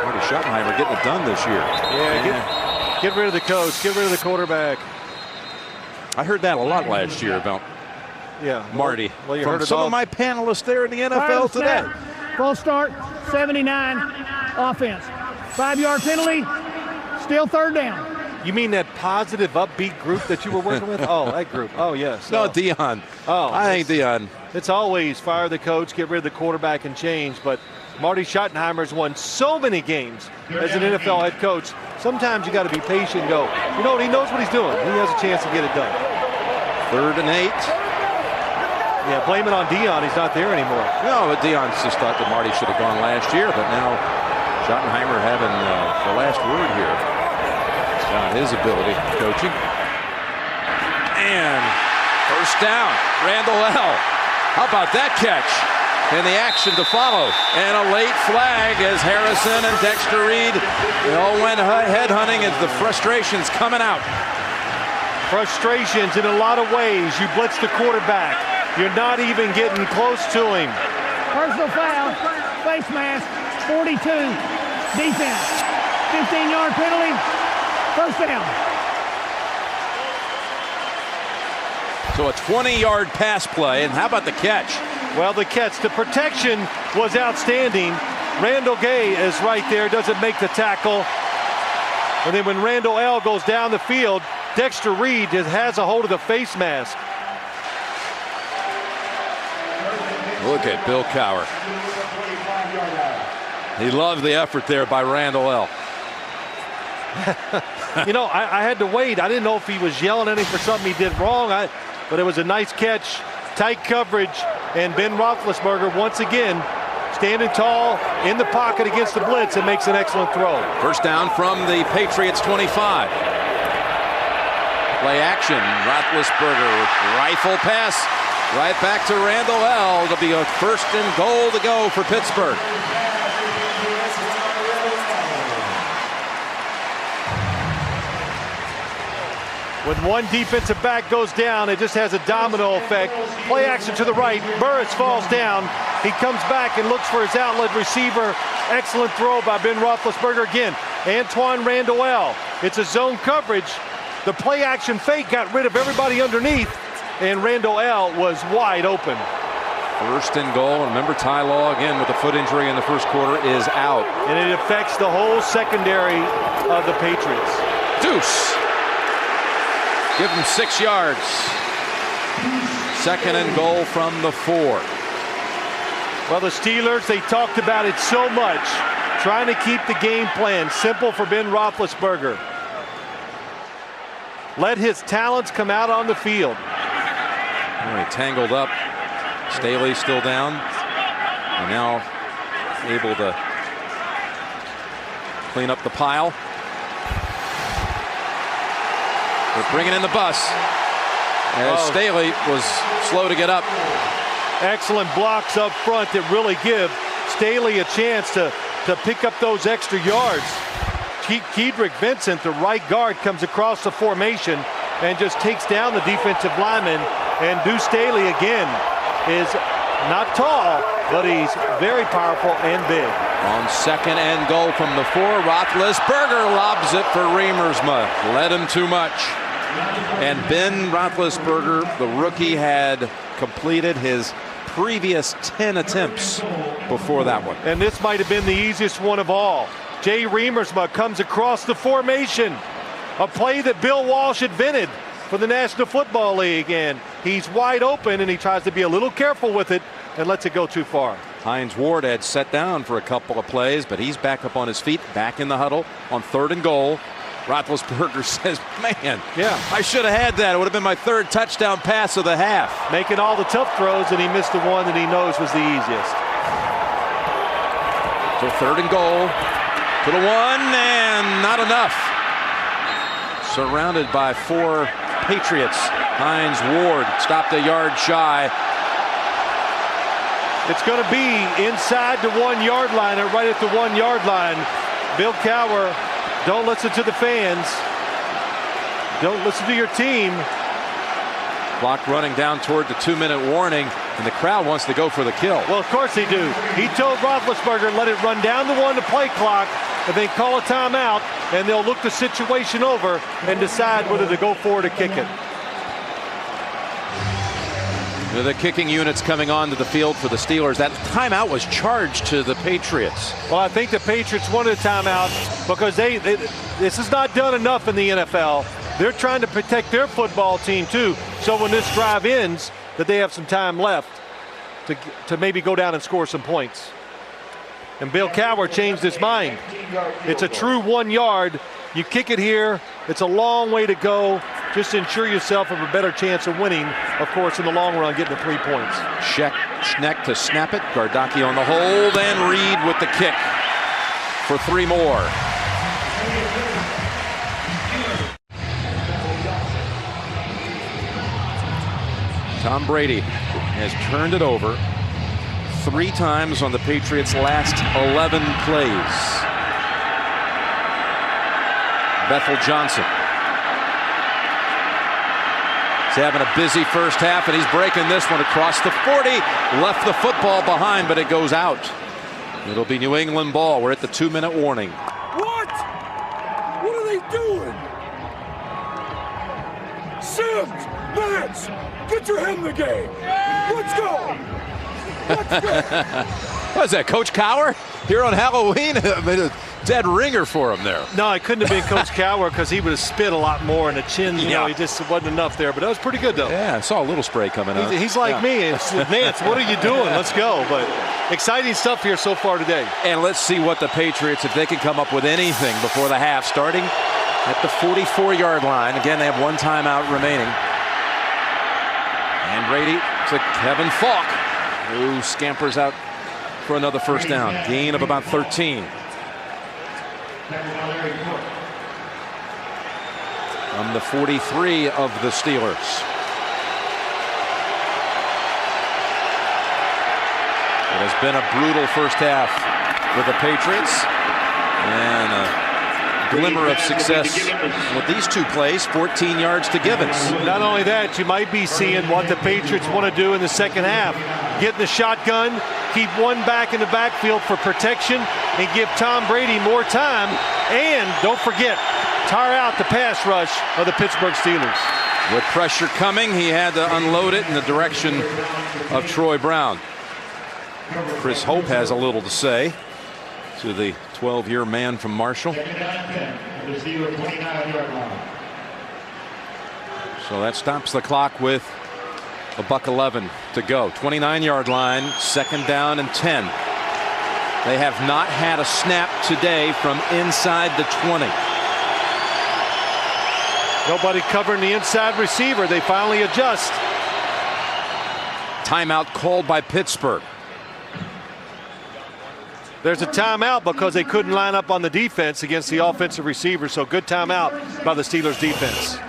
Marty Schottenheimer getting it done this year. Yeah, get rid of the coach, get rid of the quarterback. I heard that a lot last year about Marty. Well, you from heard it some all. of my panelists there in the NFL today. Full start, 79 offense. 5-yard penalty, still 3rd down. You mean that positive, upbeat group that you were working with? Oh, that group. Oh, yes. No, Oh. Dion. Oh, I think Dion. It's always fire the coach, get rid of the quarterback, and change. But Marty Schottenheimer's won so many games as an NFL head coach. Sometimes you got to be patient and go, you know what, he knows what he's doing. He has a chance to get it done. 3rd and 8. Yeah, blame it on Dion. He's not there anymore. No, but Dion just thought that Marty should have gone last year, but now Schottenheimer having the last word here on his ability coaching. And first down, Randall L. How about that catch? And the action to follow. And a late flag as Harrison and Dexter Reed all went head hunting as the frustration's coming out. Frustrations in a lot of ways. You blitz the quarterback. You're not even getting close to him. Personal foul, face mask, 42, defense. 15-yard penalty, first down. So a 20-yard pass play, and how about the catch? Well, the catch, the protection was outstanding. Randall Gay is right there, doesn't make the tackle. And then when Randall L. goes down the field, Dexter Reed just has a hold of the face mask. Look at Bill Cowher. He loved the effort there by Randall L. You know, I had to wait. I didn't know if he was yelling at him for something he did wrong. But it was a nice catch, tight coverage, and Ben Roethlisberger once again standing tall in the pocket against the blitz and makes an excellent throw. First down from the Patriots 25. Play action, Roethlisberger, rifle pass, right back to Randall L. It'll be a 1st and goal to go for Pittsburgh. When one defensive back goes down, it just has a domino effect. Play action to the right. Burris falls down. He comes back and looks for his outlet receiver. Excellent throw by Ben Roethlisberger again. Antoine Randall L. It's a zone coverage. The play action fake got rid of everybody underneath, and Randall L. was wide open. 1st and goal. Remember, Ty Law again with a foot injury in the first quarter is out. And it affects the whole secondary of the Patriots. Deuce. Give him 6 yards. 2nd and goal from the 4. Well, the Steelers, they talked about it so much, trying to keep the game plan simple for Ben Roethlisberger. Let his talents come out on the field. All right, tangled up. Staley still down. And now able to clean up the pile. They're bringing in the bus. As Staley was slow to get up. Excellent blocks up front that really give Staley a chance to pick up those extra yards. Kedrick Vincent, the right guard, comes across the formation and just takes down the defensive lineman. And Deuce Staley again is not tall, but he's very powerful and big. On 2nd and goal from the 4, Roethlisberger lobs it for Remersma. Led him too much. And Ben Roethlisberger, the rookie, had completed his previous 10 attempts before that one. And this might have been the easiest one of all. Jay Remersma comes across the formation. A play that Bill Walsh invented for the National Football League. And he's wide open, and he tries to be a little careful with it and lets it go too far. Hines Ward had set down for a couple of plays, but he's back up on his feet, back in the huddle on 3rd and goal. Roethlisberger says, man, I should have had that. It would have been my 3rd touchdown pass of the half. Making all the tough throws, and he missed the one that he knows was the easiest. So 3rd and goal to the 1, and not enough. Surrounded by 4 Patriots. Hines Ward stopped a yard shy. It's going to be inside the 1-yard line, or right at the 1-yard line. Bill Cowher, don't listen to the fans. Don't listen to your team. Clock running down toward the 2-minute warning, and the crowd wants to go for the kill. Well, of course they do. He told Roethlisberger, let it run down the 1 to play clock, and then call a timeout, and they'll look the situation over and decide whether to go for it or kick it. The kicking units coming onto the field for the Steelers. That timeout was charged to the Patriots. Well, I think the Patriots wanted a timeout because this is not done enough in the NFL. They're trying to protect their football team too. So when this drive ends, that they have some time left to maybe go down and score some points. And Bill Cowher changed his mind. It's a true 1 yard. You kick it here. It's a long way to go. Just ensure yourself of a better chance of winning, of course, in the long run, getting the 3 points. Schneck to snap it. Gardocki on the hold, and Reed with the kick for 3 more. Tom Brady has turned it over 3 times on the Patriots' last 11 plays. Bethel Johnson. He's having a busy first half, and he's breaking this one across the 40. Left the football behind, but it goes out. It'll be New England ball. We're at the 2-minute warning. What? What are they doing? Sims, Mance, get your head in the game. Let's go. Let's go. What is that, Coach Cowher? Here on Halloween? I mean, a dead ringer for him there. No, it couldn't have been Coach Cowher because he would have spit a lot more, and the chin, you know, he just wasn't enough there. But that was pretty good, though. Yeah, I saw a little spray coming out. He's like me. It's, Nance, what are you doing? Let's go. But exciting stuff here so far today. And let's see what the Patriots, if they can come up with anything before the half, starting at the 44-yard line. Again, they have 1 timeout remaining. And Brady to Kevin Falk, who scampers out for another first down. Gain of about 13. From the 43 of the Steelers. It has been a brutal first half with the Patriots, and a glimmer of success with these 2 plays. 14 yards to Givens. Not only that, you might be seeing what the Patriots want to do in the second half. Get in the shotgun, keep 1 back in the backfield for protection, and give Tom Brady more time. And don't forget, tire out the pass rush of the Pittsburgh Steelers. With pressure coming, he had to unload it in the direction of Troy Brown. Chris Hope has a little to say to the 12-year man from Marshall. So that stops the clock with 1:11 to go. 29-yard line, 2nd down and 10. They have not had a snap today from inside the 20. Nobody covering the inside receiver. They finally adjust. Timeout called by Pittsburgh. There's a timeout because they couldn't line up on the defense against the offensive receiver. So good timeout by the Steelers defense.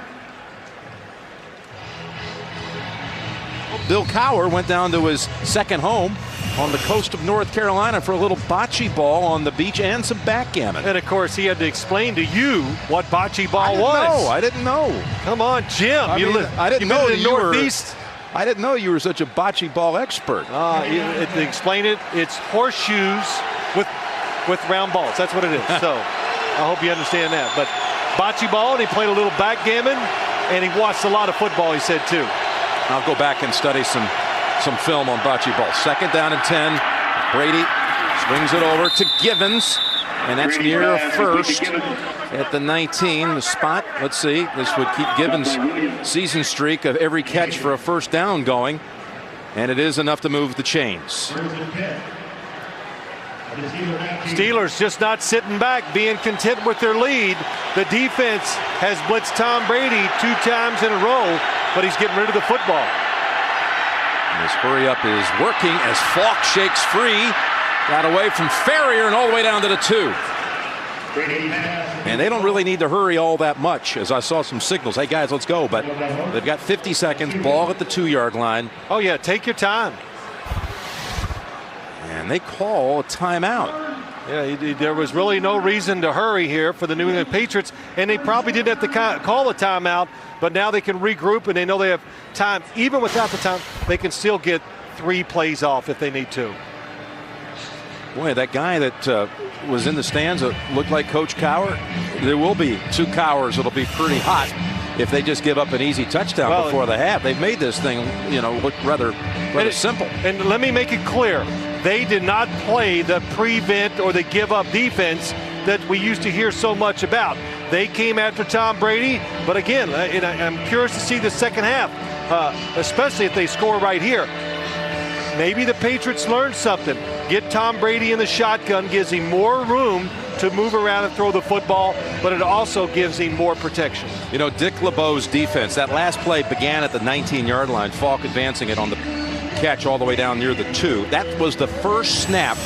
Bill Cowher went down to his second home on the coast of North Carolina for a little bocce ball on the beach and some backgammon. And of course, he had to explain to you what bocce ball was. I didn't know. Come on, Jim. I didn't know in the Northeast. I didn't know you were such a bocce ball expert. To explain it, it's horseshoes with round balls. That's what it is. So I hope you understand that. But bocce ball, and he played a little backgammon, and he watched a lot of football, he said, too. I'll go back and study some film on bocce ball. 2nd down and 10. Brady swings it over to Givens, and that's near a first at the 19. The spot, let's see, this would keep Givens' season streak of every catch for a first down going, and it is enough to move the chains. Steelers just not sitting back, being content with their lead. The defense has blitzed Tom Brady 2 times in a row, but he's getting rid of the football. This hurry up is working as Falk shakes free. Got away from Ferrier and all the way down to the 2. And they don't really need to hurry all that much, as I saw some signals. Hey, guys, let's go. But they've got 50 seconds, ball at the 2-yard line. Oh, yeah, take your time. And they call a timeout. Yeah, there was really no reason to hurry here for the New England Patriots, and they probably didn't have to call a timeout, but now they can regroup, and they know they have time. Even without the time, they can still get 3 plays off if they need to. Boy, that guy that was in the stands that looked like Coach Cowher, there will be 2 Cowhers. It'll be pretty hot if they just give up an easy touchdown before the half. They've made this thing, look rather simple. And let me make it clear. They did not play the prevent or the give-up defense that we used to hear so much about. They came after Tom Brady, but again, I'm curious to see the second half, especially if they score right here. Maybe the Patriots learned something. Get Tom Brady in the shotgun, gives him more room to move around and throw the football, but it also gives him more protection. Dick LeBeau's defense, that last play began at the 19-yard line, Falk advancing it on the catch all the way down near the 2. That was the first snap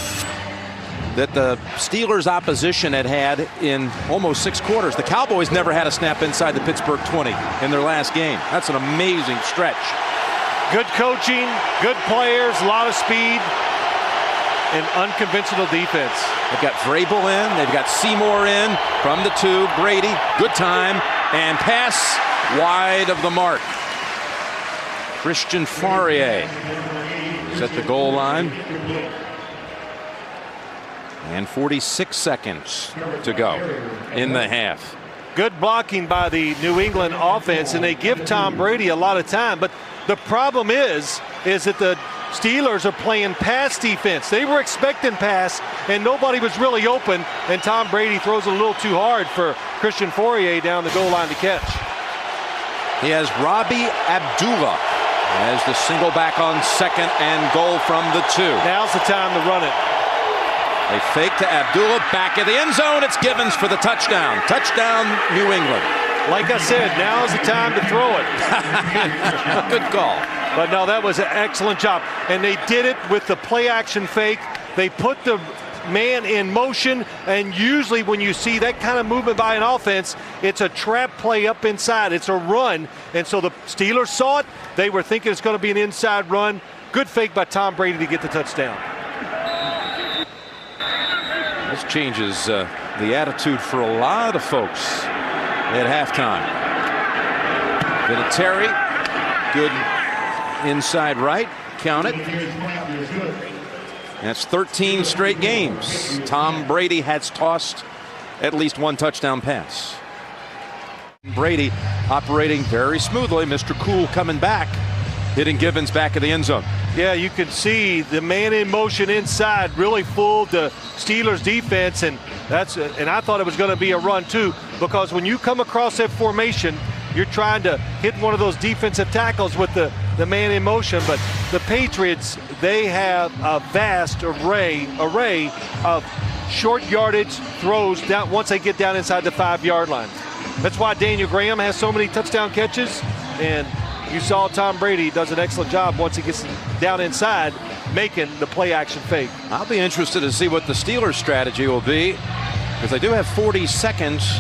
that the Steelers opposition had in almost 6 quarters. The Cowboys never had a snap inside the Pittsburgh 20 in their last game. That's an amazing stretch. Good coaching, good players, a lot of speed, and unconventional defense. They've got Vrabel in, they've got Seymour in from the 2. Brady, good time, and pass wide of the mark. Christian Fauria is at the goal line. And 46 seconds to go in the half. Good blocking by the New England offense, and they give Tom Brady a lot of time. But the problem is that the Steelers are playing pass defense. They were expecting pass, and nobody was really open, and Tom Brady throws a little too hard for Christian Fauria down the goal line to catch. He has Robbie Abdullah as the single back on 2nd and goal from the 2. Now's the time to run it. They fake to Abdullah, back of the end zone. It's Givens for the touchdown. Touchdown, New England. Like I said, now's the time to throw it. Good call. But no, that was an excellent job. And they did it with the play action fake. They put the man in motion, and usually when you see that kind of movement by an offense, it's a trap play up inside. It's a run. And so the Steelers saw it. They were thinking it's going to be an inside run. Good fake by Tom Brady to get the touchdown. This changes the attitude for a lot of folks at halftime. Vinatieri, good inside right, count it. That's 13 straight games. Tom Brady has tossed at least 1 touchdown pass. Brady operating very smoothly. Mr. Cool coming back, hitting Givens back of the end zone. Yeah, you can see the man in motion inside really fooled the Steelers defense, and I thought it was going to be a run too, because when you come across that formation, you're trying to hit one of those defensive tackles with the the man in motion. But the Patriots, they have a vast array of short yardage throws down once they get down inside the 5-yard line. That's why Daniel Graham has so many touchdown catches, and you saw Tom Brady does an excellent job once he gets down inside making the play action fake. I'll be interested to see what the Steelers' strategy will be, because they do have 40 seconds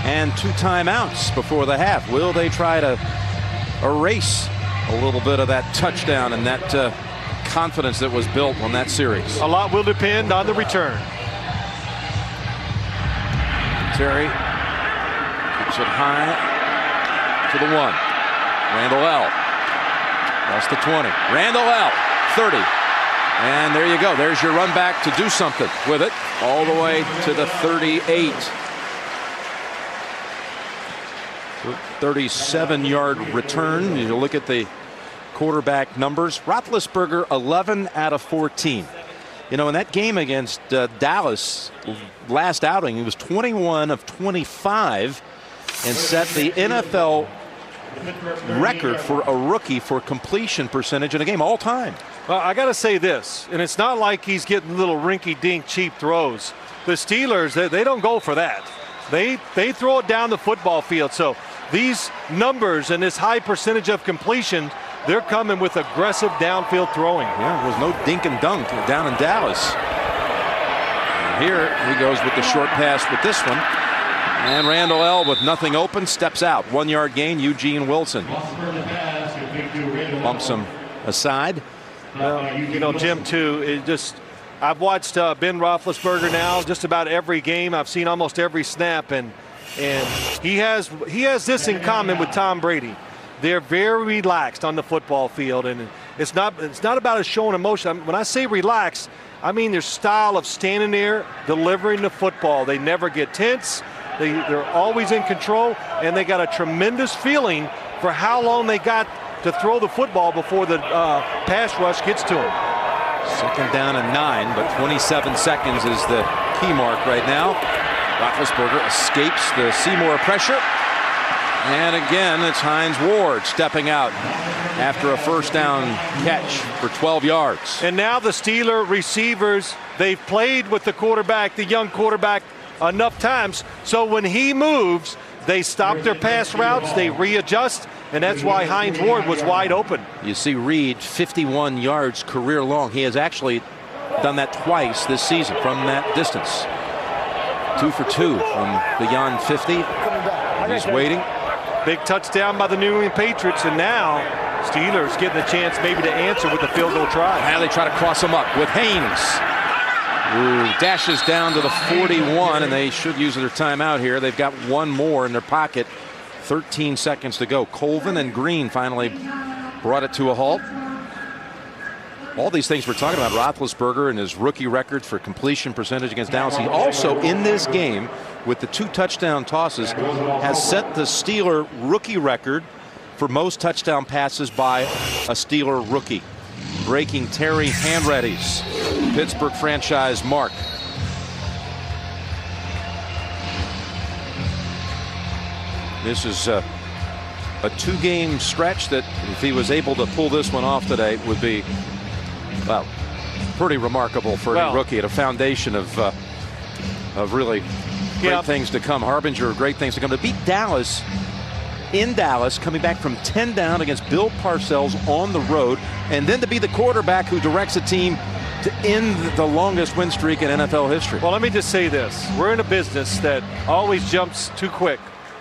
and 2 timeouts before the half. Will they try to erase a little bit of that touchdown and that confidence that was built on that series? A lot will depend on the return. Terry keeps it high to the 1. Randall L. That's the 20. Randall L. 30. And there you go. There's your run back to do something with it all the way to the 38. 37-yard return. You look at the quarterback numbers. Roethlisberger 11 out of 14. You know, in that game against Dallas last outing, he was 21 of 25 and set the NFL record for a rookie for completion percentage in a game all time. Well, I got to say this, and it's not like he's getting little rinky-dink cheap throws. The Steelers, they don't go for that. They throw it down the football field. So these numbers and this high percentage of completion, they're coming with aggressive downfield throwing. Yeah, there was no dink and dunk down in Dallas. And here he goes with the short pass with this one. And Randall L. with nothing open steps out. 1-yard gain, Eugene Wilson bumps him aside. Well, you know, Jim, too, I've watched Ben Roethlisberger now just about every game. I've seen almost every snap, and he has this in common with Tom Brady. They're very relaxed on the football field, and it's not about a showing emotion. When I say relaxed, I mean their style of standing there, delivering the football. They never get tense. They're always in control, and they got a tremendous feeling for how long they got to throw the football before the pass rush gets to them. 2nd down and 9, but 27 seconds is the key mark right now. Roethlisberger escapes the Seymour pressure. And again, it's Hines Ward stepping out after a 1st down catch for 12 yards. And now the Steeler receivers, they've played with the quarterback, the young quarterback, enough times. So when he moves, they stop their pass routes, they readjust, and that's why Hines Ward was wide open. You see Reed, 51 yards career long. He has actually done that twice this season from that distance. 2 for 2 from beyond 50. He's waiting. Big touchdown by the New England Patriots, and now Steelers getting a chance maybe to answer with a field goal try. Now they try to cross him up with Haynes, who dashes down to the 41, and they should use their timeout here. They've got one more in their pocket. 13 seconds to go. Colvin and Green finally brought it to a halt. All these things we're talking about, Roethlisberger and his rookie record for completion percentage against Dallas. He also, in this game, with the 2 touchdown tosses, has set the Steeler rookie record for most touchdown passes by a Steeler rookie, breaking Terry Hanratty's Pittsburgh franchise mark. This is a 2-game stretch that, if he was able to pull this one off today, would be, well, pretty remarkable for a rookie at a foundation of really great things to come. Harbinger of great things to come. To beat Dallas in Dallas, coming back from 10 down against Bill Parcells on the road, and then to be the quarterback who directs a team to end the longest win streak in NFL history. Well, let me just say this. We're in a business that always jumps too quick.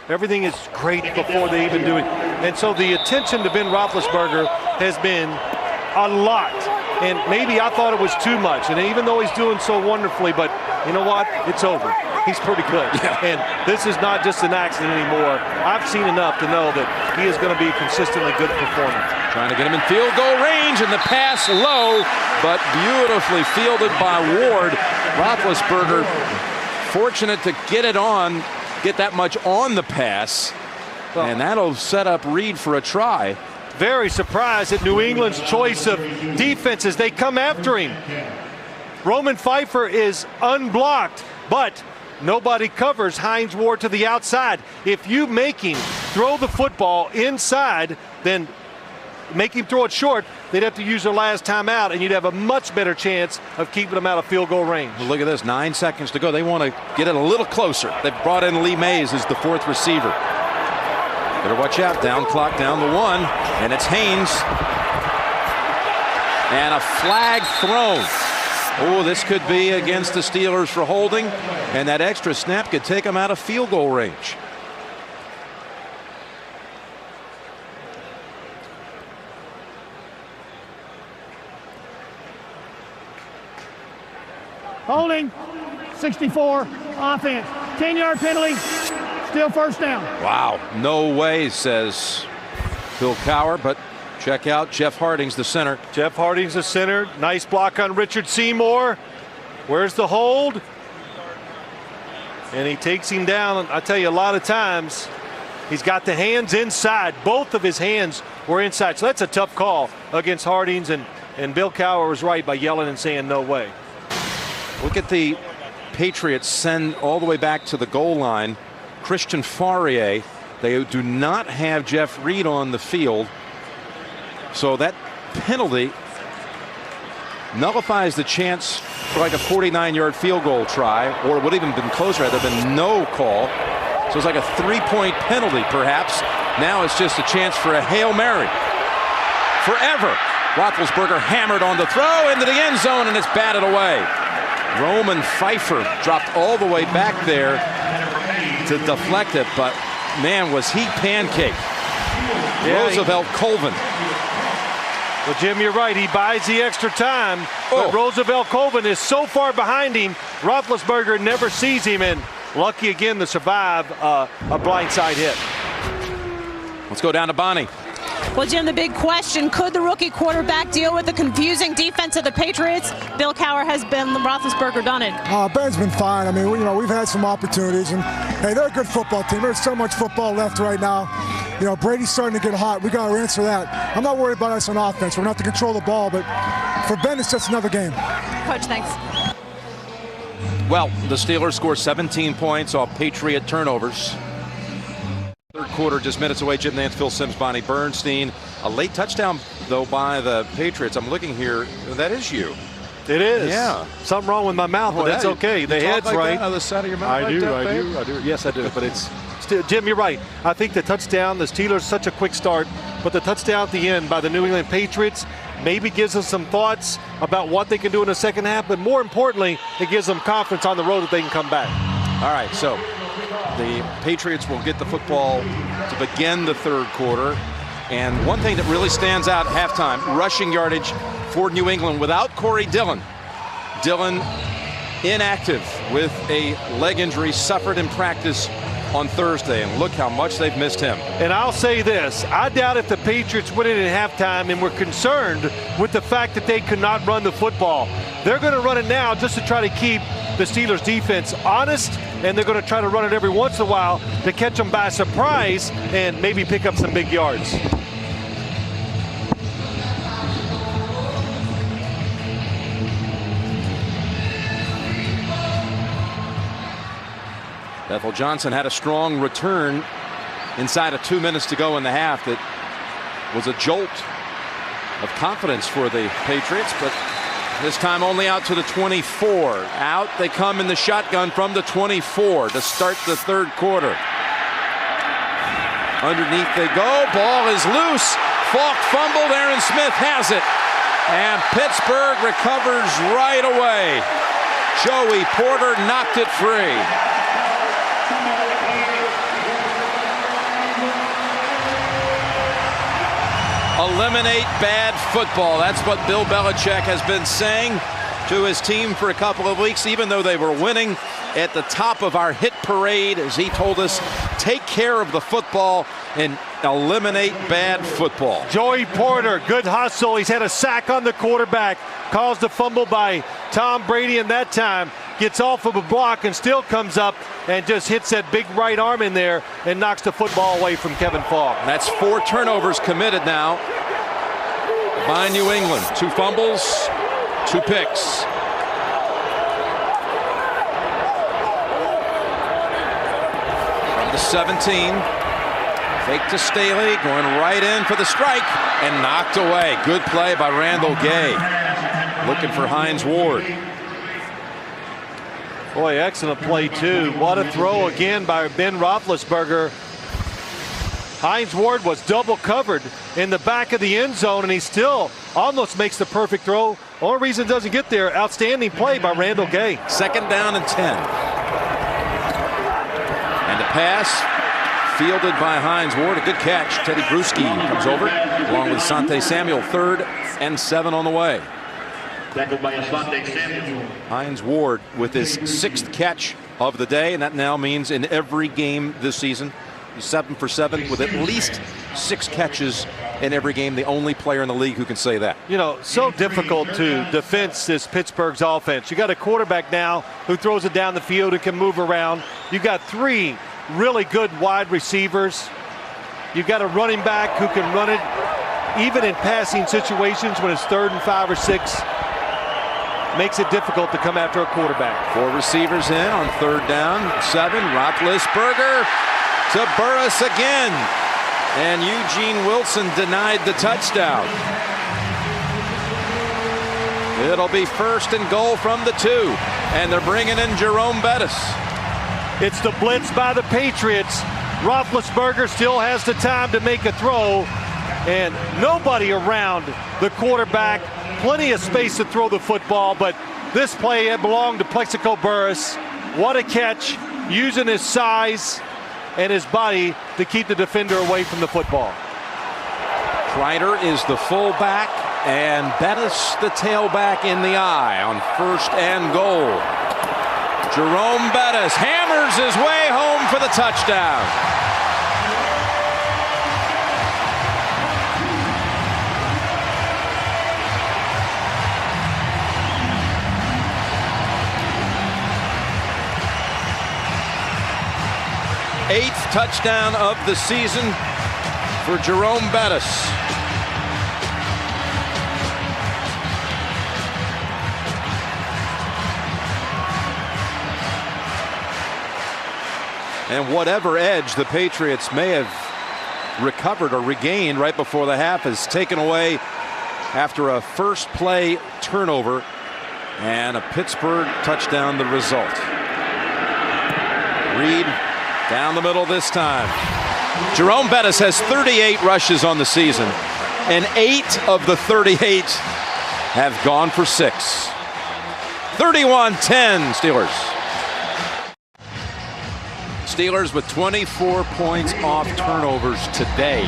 Everything is great before they even do it. And so the attention to Ben Roethlisberger has been a lot. And maybe I thought it was too much. And even though he's doing so wonderfully, but you know what? It's over. He's pretty good. Yeah. And this is not just an accident anymore. I've seen enough to know that he is going to be a consistently good performer. Trying to get him in field goal range, and the pass low, but beautifully fielded by Ward. Roethlisberger fortunate to get that much on the pass, and that'll set up Reed for a try. Very surprised at New England's choice of defenses. They come after him. Roman Pfeiffer is unblocked, but nobody covers Hines Ward to the outside. If you make him throw the football inside, then make him throw it short, they'd have to use their last timeout, and you'd have a much better chance of keeping them out of field goal range. Well, look at this, 9 seconds to go. They want to get it a little closer. They've brought in Lee Mays as the 4th receiver. Better watch out. Down clock, down to 1, and it's Haynes. And a flag thrown. Oh, this could be against the Steelers for holding, and that extra snap could take them out of field goal range. Holding, 64, offense. 10-yard penalty, still first down. Wow, no way, says Bill Cowher, but check out Jeff Harding's the center. Jeff Harding's the center. Nice block on Richard Seymour. Where's the hold? And he takes him down. I tell you, a lot of times he's got the hands inside. Both of his hands were inside. So that's a tough call against Harding's, and Bill Cowher was right by yelling and saying no way. Look at the Patriots send all the way back to the goal line Christian Fauria. They do not have Jeff Reed on the field. So that penalty nullifies the chance for like a 49-yard field goal try, or it would have even been closer had there been no call. So it's like a 3-point penalty perhaps. Now it's just a chance for a Hail Mary. Forever. Roethlisberger hammered on the throw into the end zone, and it's batted away. Roman Pfeiffer dropped all the way back there to deflect it, but man, was he pancaked. Yeah, Roosevelt Colvin. Well, Jim, you're right. He buys the extra time, but Roosevelt Colvin is so far behind him, Roethlisberger never sees him, and lucky again to survive a blindside hit. Let's go down to Bonnie. Well, Jim, the big question, could the rookie quarterback deal with the confusing defense of the Patriots? Bill Cowher has been, Roethlisberger done it. Ben's been fine. I mean, we've had some opportunities, and hey, they're a good football team. There's so much football left right now. Brady's starting to get hot. We got to answer that. I'm not worried about us on offense. We're going to have to control the ball, but for Ben, it's just another game. Coach, thanks. Well, the Steelers score 17 points off Patriot turnovers. Third quarter just minutes away. Jim Nantz, Phil Simms, Bonnie Bernstein. A late touchdown, though, by the Patriots. I'm looking here. That is you. It is. Yeah. Something wrong with my mouth, but that's okay. The head's like right. That on the side of your mouth. I do. Yes, I do. But it's still, Jim, you're right. I think the touchdown, the Steelers, such a quick start, but the touchdown at the end by the New England Patriots maybe gives us some thoughts about what they can do in the second half, but more importantly, it gives them confidence on the road that they can come back. All right, so the Patriots will get the football to begin the third quarter. And one thing that really stands out at halftime, rushing yardage for New England without Corey Dillon. Dillon inactive with a leg injury suffered in practice on Thursday, and look how much they've missed him. And I'll say this, I doubt if the Patriots win it at halftime and were concerned with the fact that they could not run the football. They're going to run it now just to try to keep the Steelers defense honest, and they're going to try to run it every once in a while to catch them by surprise and maybe pick up some big yards. Bethel Johnson had a strong return inside of 2 minutes to go in the half that was a jolt of confidence for the Patriots, but this time only out to the 24. Out they come in the shotgun from the 24 to start the third quarter. Underneath they go. Ball is loose. Falk fumbled. Aaron Smith has it. And Pittsburgh recovers right away. Joey Porter knocked it free. Eliminate bad football. That's what Bill Belichick has been saying to his team for a couple of weeks, even though they were winning at the top of our hit parade, as he told us, take care of the football and eliminate bad football. Joey Porter, good hustle. He's had a sack on the quarterback, caused a fumble by Tom Brady, and that time gets off of a block and still comes up and just hits that big right arm in there and knocks the football away from Kevin Falk. That's 4 turnovers committed now by New England. 2 fumbles, 2 picks. From the 17, Fake to Staley, going right in for the strike, and knocked away. Good play by Randall Gay. Looking for Hines Ward. Boy, excellent play, too. What a throw again by Ben Roethlisberger. Hines Ward was double covered in the back of the end zone, and he still almost makes the perfect throw. Only reason it doesn't get there, outstanding play by Randall Gay. 2nd down and 10. And the pass fielded by Hines Ward. A good catch. Teddy Bruschi comes over along with Asante Samuel. 3rd and 7 on the way. Tackled by Asante Samuel. Hines Ward with his 6th catch of the day, and that now means in every game this season, he's 7 for 7 with at least 6 catches in every game. The only player in the league who can say that. You know, so difficult to defense this Pittsburgh's offense. You got a quarterback now who throws it down the field and can move around. You got 3 really good wide receivers. You've got a running back who can run it even in passing situations when it's 3rd and 5 or 6. Makes it difficult to come after a quarterback. 4 receivers in on 3rd down. 7. Roethlisberger to Burris again. And Eugene Wilson denied the touchdown. It'll be 1st and goal from the 2. And they're bringing in Jerome Bettis. It's the blitz by the Patriots. Roethlisberger still has the time to make a throw. And nobody around the quarterback. Plenty of space to throw the football, but this play belonged to Plexico Burris. What a catch, using his size and his body to keep the defender away from the football. Kreider is the fullback, and Bettis the tailback in the eye on 1st and goal. Jerome Bettis hammers his way home for the touchdown. Eighth touchdown of the season for Jerome Bettis. And whatever edge the Patriots may have recovered or regained right before the half is taken away after a first play turnover, and a Pittsburgh touchdown the result. Reed down the middle this time. Jerome Bettis has 38 rushes on the season, and 8 of the 38 have gone for 6. 31-10 Steelers. Steelers with 24 points off turnovers today.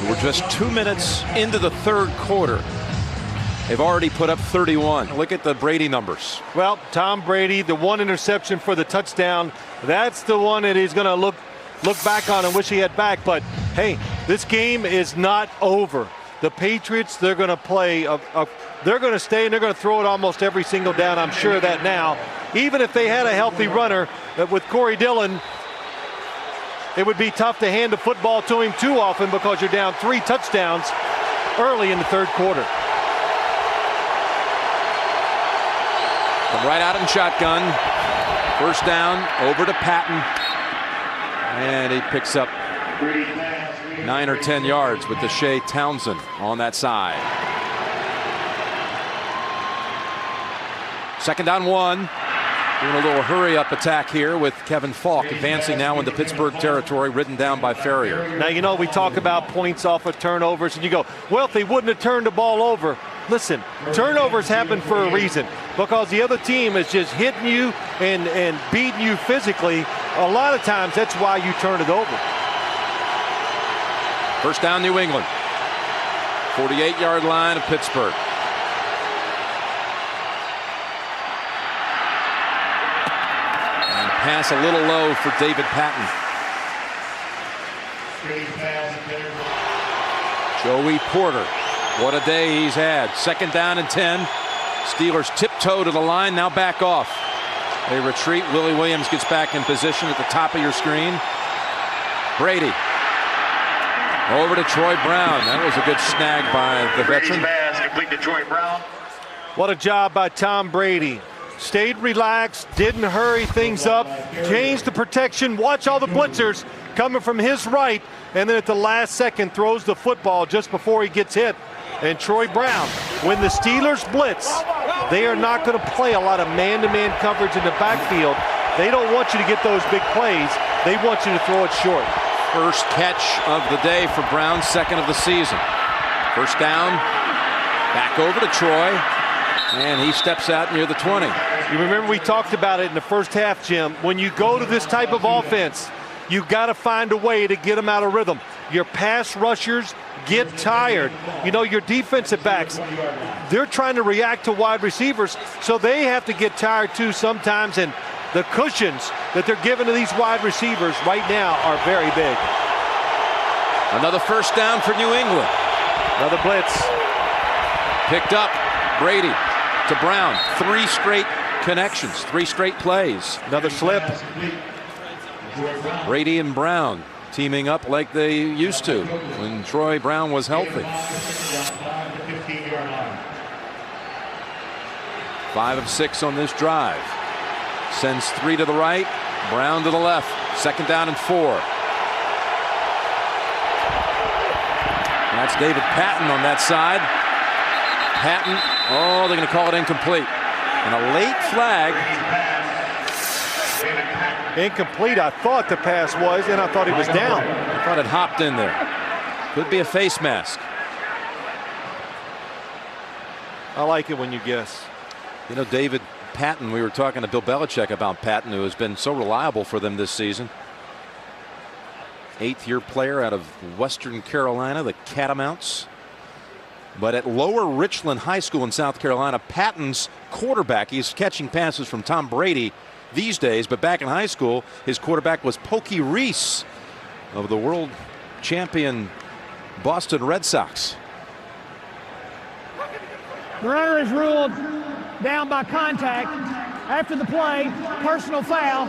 We're just 2 minutes into the 3rd quarter. They've already put up 31. Look at the Brady numbers. Well, Tom Brady, the 1 interception for the touchdown, that's the one that he's going to look back on and wish he had back. But, hey, this game is not over. The Patriots, they're going to play, they're going to stay, and they're going to throw it almost every single down. I'm sure of that now. Even if they had a healthy runner with Corey Dillon, it would be tough to hand the football to him too often because you're down 3 touchdowns early in the 3rd quarter. Come right out in shotgun. 1st down, over to Patton. And he picks up 9 or 10 yards with Deshae Townsend on that side. 2nd down 1. Doing a little hurry-up attack here with Kevin Falk advancing now into Pittsburgh territory, ridden down by Ferrier. Now, you know, we talk about points off of turnovers, and you go, well, if they wouldn't have turned the ball over. Listen, turnovers happen for a reason, because the other team is just hitting you and beating you physically. A lot of times, that's why you turn it over. 1st down, New England. 48-yard line of Pittsburgh. And pass a little low for David Patton. Joey Porter. What a day he's had. 2nd down and 10. Steelers tiptoe to the line, now back off. They retreat. Willie Williams gets back in position at the top of your screen. Brady. Over to Troy Brown. That was a good snag by the veteran. Pass complete to Troy Brown. What a job by Tom Brady. Stayed relaxed, didn't hurry things up, changed the protection, watch all the blitzers, coming from his right, and then at the last second throws the football just before he gets hit. And Troy Brown, when the Steelers blitz, they are not going to play a lot of man-to-man coverage in the backfield. They don't want you to get those big plays. They want you to throw it short. First catch of the day for Brown, second of the season. First down, back over to Troy, and he steps out near the 20. You remember we talked about it in the first half, Jim. When you go to this type of offense, you've got to find a way to get them out of rhythm. Your pass rushers get tired. You know, your defensive backs, they're trying to react to wide receivers, so they have to get tired too sometimes, and the cushions that they're giving to these wide receivers right now are very big. Another first down for New England. Another blitz. Picked up. Brady to Brown. 3 straight connections, 3 straight plays. Another slip. Brady and Brown teaming up like they used to when Troy Brown was healthy. 5 of 6 on this drive. Sends 3 to the right, Brown to the left. Second down and 4. That's David Patton on that side. Patton, oh, they're going to call it incomplete. And a late flag. Incomplete, I thought the pass was, and I thought he was down. I thought it hopped in there. Could be a face mask. I like it when you guess. You know, David Patton, we were talking to Bill Belichick about Patton, who has been so reliable for them this season. 8th-year player out of Western Carolina, the Catamounts. But at Lower Richland High School in South Carolina, Patton's quarterback, he's catching passes from Tom Brady these days, but back in high school, his quarterback was Pokey Reese of the world champion Boston Red Sox. The runner is ruled down by contact. After the play, personal foul,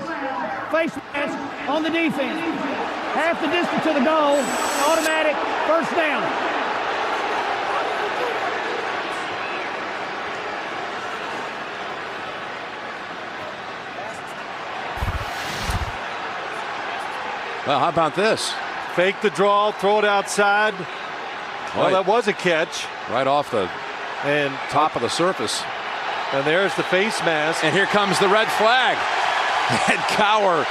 face mask on the defense. Half the distance to the goal, automatic first down. Well, how about this? Fake the draw, throw it outside. Well, that was a catch. Right off the and top of the surface. And there's the face mask. And here comes the red flag. And Cowher,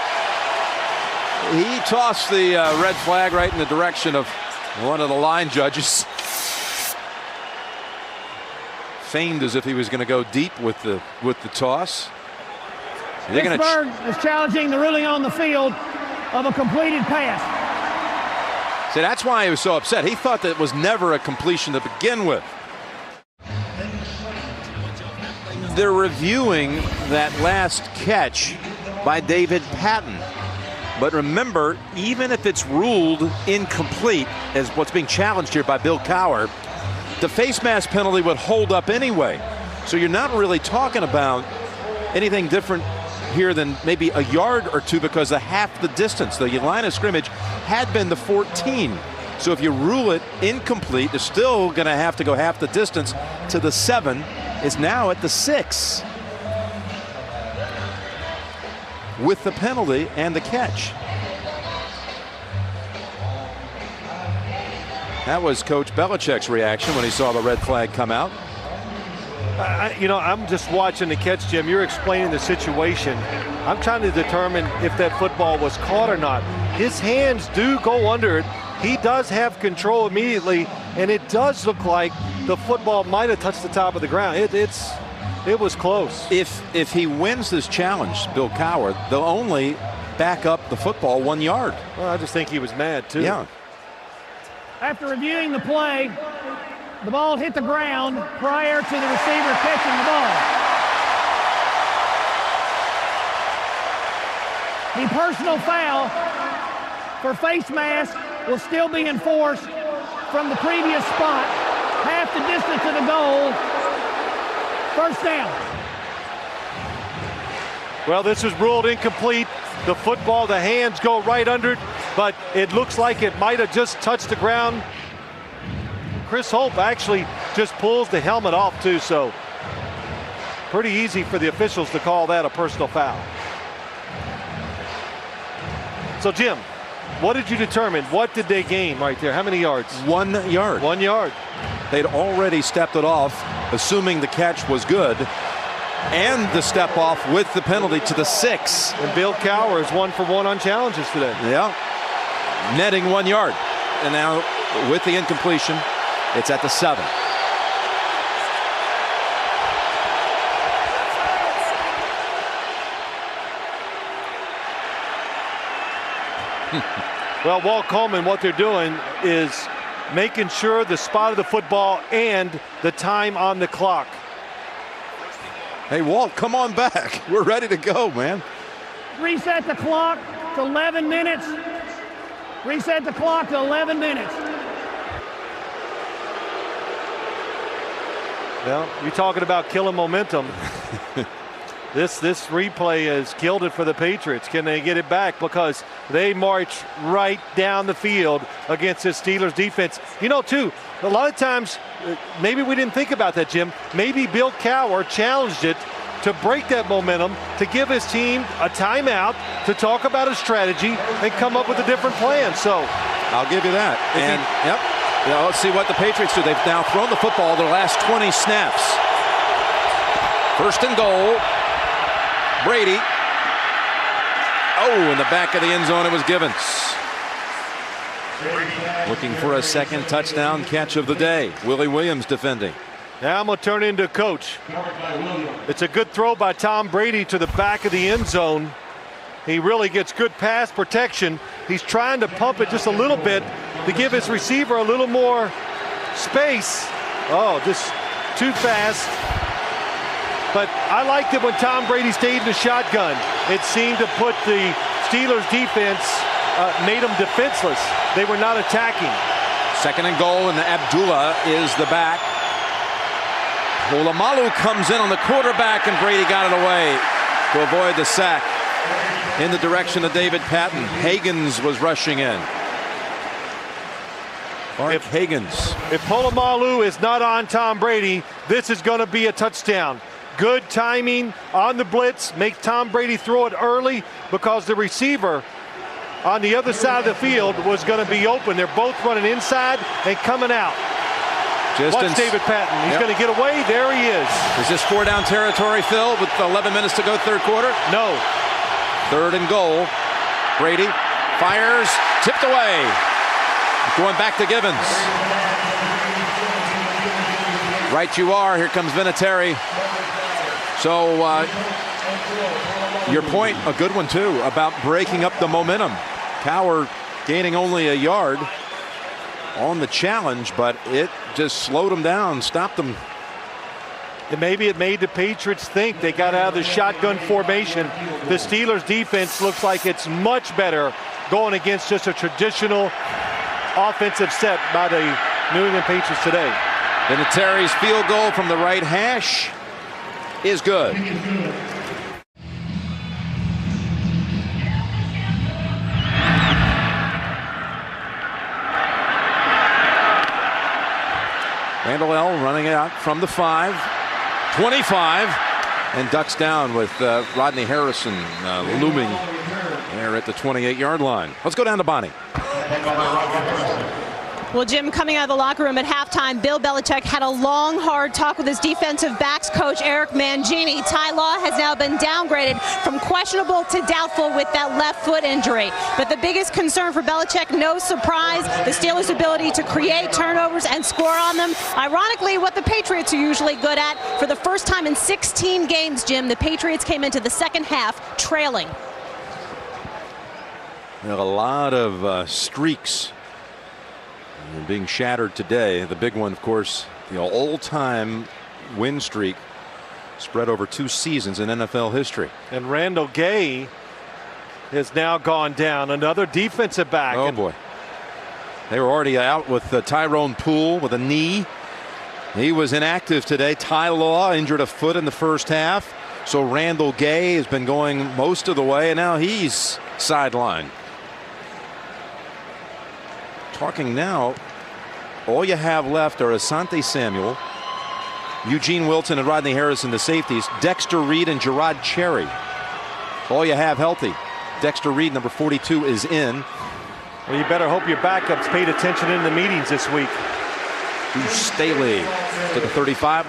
he tossed the red flag right in the direction of one of the line judges. Feigned as if he was going to go deep with the toss. Pittsburgh is challenging the ruling on the field of a completed pass. See, that's why he was so upset. He thought that it was never a completion to begin with. They're reviewing that last catch by David Patton. But remember, even if it's ruled incomplete, as what's being challenged here by Bill Cowher, the face mask penalty would hold up anyway. So you're not really talking about anything different here than maybe a yard or two, because of half the distance. The line of scrimmage had been the 14. So if you rule it incomplete, they're still going to have to go half the distance to the 7. Is now at the 6 with the penalty and the catch. That was Coach Belichick's reaction when he saw the red flag come out. You know, I'm just watching the catch, Jim. You're explaining the situation. I'm trying to determine if that football was caught or not. His hands do go under it. He does have control immediately, and it does look like the football might have touched the top of the ground. It was close. If he wins this challenge, Bill Cowher, they'll only back up the football 1 yard. Well, I just think he was mad too. Yeah. After reviewing the play, the ball hit the ground prior to the receiver catching the ball. The personal foul for face mask will still be enforced from the previous spot, half the distance to the goal. First down. Well, this is ruled incomplete. The football, the hands go right under it, but it looks like it might have just touched the ground. Chris Hope actually just pulls the helmet off too, so pretty easy for the officials to call that a personal foul. So Jim, what did you determine? What did they gain right there? How many yards? 1 yard. 1 yard. They'd already stepped it off, assuming the catch was good, and the step off with the penalty to the 6. And Bill Cowher is 1 for 1 on challenges today. Yeah, netting 1 yard. And now with the incompletion, it's at the 7. Well, Walt Coleman, what they're doing is making sure the spot of the football and the time on the clock. Hey, Walt, come on back. We're ready to go, man. Reset the clock to 11 minutes. Reset the clock to 11 minutes. Well, you're talking about killing momentum. This replay has killed it for the Patriots. Can they get it back? Because they march right down the field against this Steelers defense. You know, too, a lot of times, maybe we didn't think about that, Jim. Maybe Bill Cowher challenged it to break that momentum, to give his team a timeout, to talk about a strategy, and come up with a different plan. So I'll give you that. And, yep, you know, let's see what the Patriots do. They've now thrown the football their last 20 snaps. First and goal. Brady. Oh, in the back of the end zone, it was Givens. Looking for a second touchdown catch of the day. Willie Williams defending. Now I'm going to turn into coach. It's a good throw by Tom Brady to the back of the end zone. He really gets good pass protection. He's trying to pump it just a little bit to give his receiver a little more space. Oh, just too fast. But I liked it when Tom Brady stayed in the shotgun. It seemed to put the Steelers defense, made them defenseless. They were not attacking. Second and goal, and Abdullah is the back. Polamalu comes in on the quarterback, and Brady got it away to avoid the sack in the direction of David Patton. Higgins was rushing in. Higgins. If Polamalu is not on Tom Brady, this is going to be a touchdown. Good timing on the blitz. Make Tom Brady throw it early because the receiver on the other side of the field was going to be open. They're both running inside and coming out. Watch David Patton. He's going to get away. There he is. Is this 4-down territory, Phil, with 11 minutes to go, third quarter? No. Third and goal. Brady fires, tipped away. Going back to Givens. Right you are. Here comes Vinatieri. So your point, a good one too, about breaking up the momentum. Cowher gaining only a yard on the challenge, but it just slowed them down, stopped them. And maybe it made the Patriots think they got out of the shotgun formation. The Steelers defense looks like it's much better going against just a traditional offensive set by the New England Patriots today. Vinatieri's field goal from the right hash is good. Randall L. running out from the 5, 25, and ducks down with Rodney Harrison looming there at the 28-yard line. Let's go down to Bonnie. Well, Jim, coming out of the locker room at halftime, Bill Belichick had a long, hard talk with his defensive backs coach, Eric Mangini. Ty Law has now been downgraded from questionable to doubtful with that left foot injury. But the biggest concern for Belichick, no surprise, the Steelers' ability to create turnovers and score on them. Ironically, what the Patriots are usually good at. For the first time in 16 games, Jim, the Patriots came into the second half trailing. A lot of streaks being shattered today. The big one, of course, the all-time win streak spread over 2 seasons in NFL history. And Randall Gay has now gone down, another defensive back. Oh boy, they were already out with Tyrone Poole with a knee. He was inactive today. Ty Law injured a foot in the first half, so Randall Gay has been going most of the way, and now he's sidelined. Talking now, all you have left are Asante Samuel, Eugene Wilson, and Rodney Harrison, the safeties, Dexter Reed and Gerard Cherry. All you have healthy. Dexter Reed, number 42, is in. Well, you better hope your backups paid attention in the meetings this week. Deuce Staley to the 35.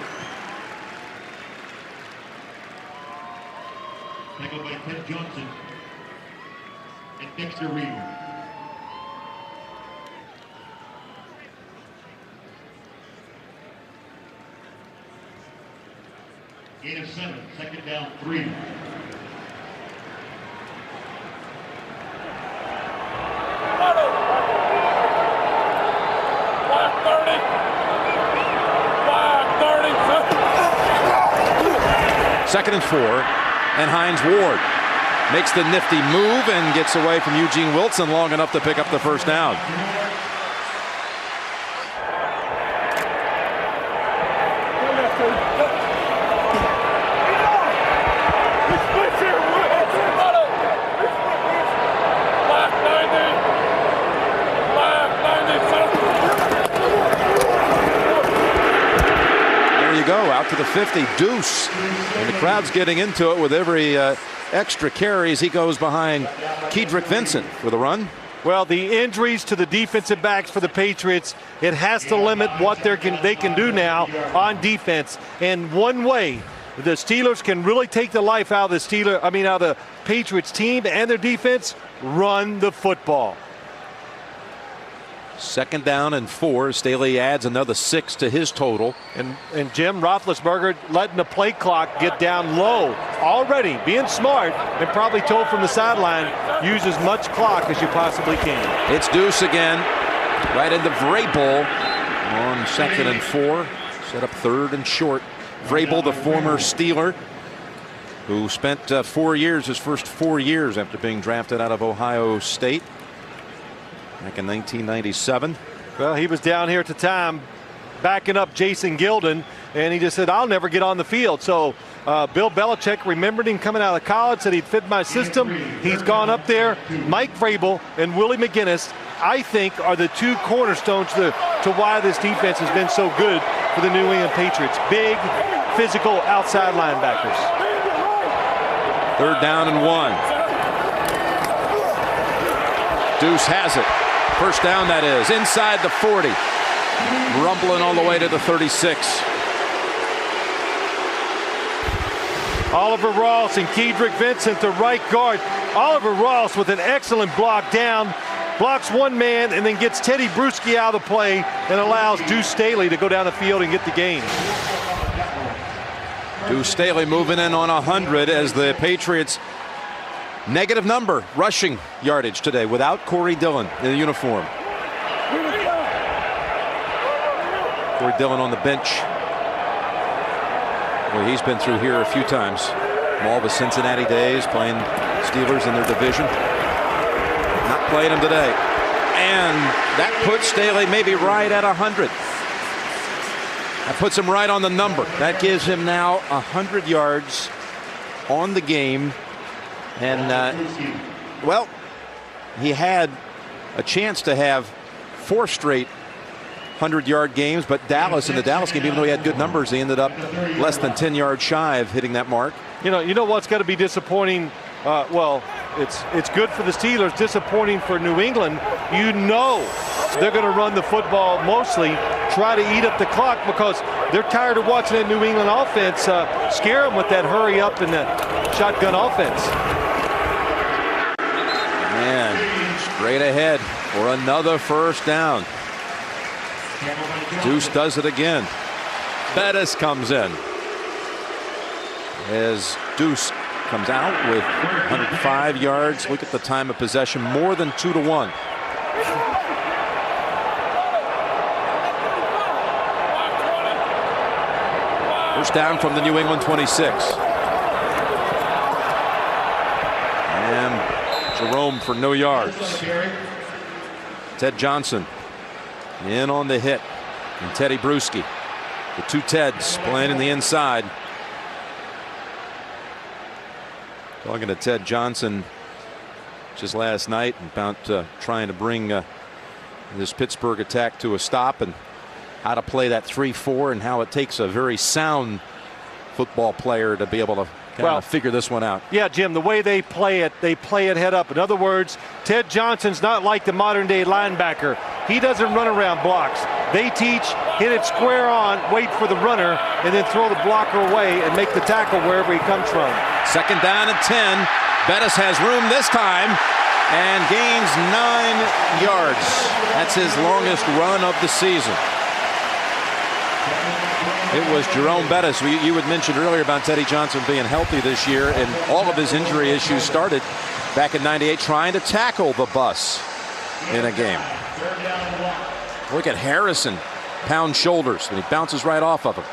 Tackled by Ted Johnson and Dexter Reed. Gain of 7, second down 3. Second and 4, and Hines Ward makes the nifty move and gets away from Eugene Wilson long enough to pick up the first down. Go out to the 50, Deuce, and the crowd's getting into it with every extra carry as he goes behind Kedrick Vincent for the run. Well, the injuries to the defensive backs for the Patriots, it has to limit what they can do now on defense. And one way the Steelers can really take the life out of the Patriots team and their defense, run the football. Second down and 4. Staley adds another 6 to his total. And Jim Roethlisberger letting the play clock get down low already, being smart, and probably told from the sideline, use as much clock as you possibly can. It's Deuce again, right into Vrabel on second and 4. Set up third and short. Vrabel, the former Steeler, who spent 4 years, his first 4 years after being drafted out of Ohio State back in 1997. Well, he was down here at the time backing up Jason Gilden, and he just said, I'll never get on the field. So Bill Belichick remembered him coming out of college, said he'd fit my system. He's gone up there. Mike Vrabel and Willie McGinnis, I think, are the two cornerstones to why this defense has been so good for the New England Patriots. Big, physical outside linebackers. Third down and 1. Deuce has it. First down, that is, inside the 40. Rumbling all the way to the 36. Oliver Ross and Kedrick Vincent, the right guard. Oliver Ross with an excellent block down. Blocks one man and then gets Teddy Bruschi out of the play and allows Deuce Staley to go down the field and get the gain. Deuce Staley moving in on 100 as the Patriots negative number rushing yardage today without Corey Dillon in the uniform. Corey Dillon on the bench. Well, he's been through here a few times. From all the Cincinnati days, playing Steelers in their division. Not playing them today. And that puts Staley maybe right at 100. That puts him right on the number. That gives him now 100 yards on the game. And, well, he had a chance to have 4 straight 100-yard games, but Dallas, in the Dallas game, even though he had good numbers, he ended up less than 10 yards shy of hitting that mark. You know what's got to be disappointing? Well, it's good for the Steelers, disappointing for New England. You know they're going to run the football mostly, try to eat up the clock because they're tired of watching that New England offense scare them with that hurry up and that shotgun offense. Man, straight ahead for another first down. Deuce does it again. Bettis comes in as Deuce comes out with 105 yards. Look at the time of possession, more than 2-1. First down from the New England 26. And Jerome for no yards. Ted Johnson in on the hit, and Teddy Bruschi. The two Teds playing in the inside. Talking to Ted Johnson just last night about trying to bring this Pittsburgh attack to a stop and how to play that 3-4 and how it takes a very sound football player to be able to kind of figure this one out. Yeah, Jim, the way they play it head up. In other words, Ted Johnson's not like the modern day linebacker. He doesn't run around blocks. They teach, hit it square on, wait for the runner, and then throw the blocker away and make the tackle wherever he comes from. 2nd down and 10. Bettis has room this time and gains 9 yards. That's his longest run of the season. It was Jerome Bettis. You had mentioned earlier about Teddy Johnson being healthy this year, and all of his injury issues started back in '98 trying to tackle the bus in a game. Look at Harrison pound shoulders, and he bounces right off of him.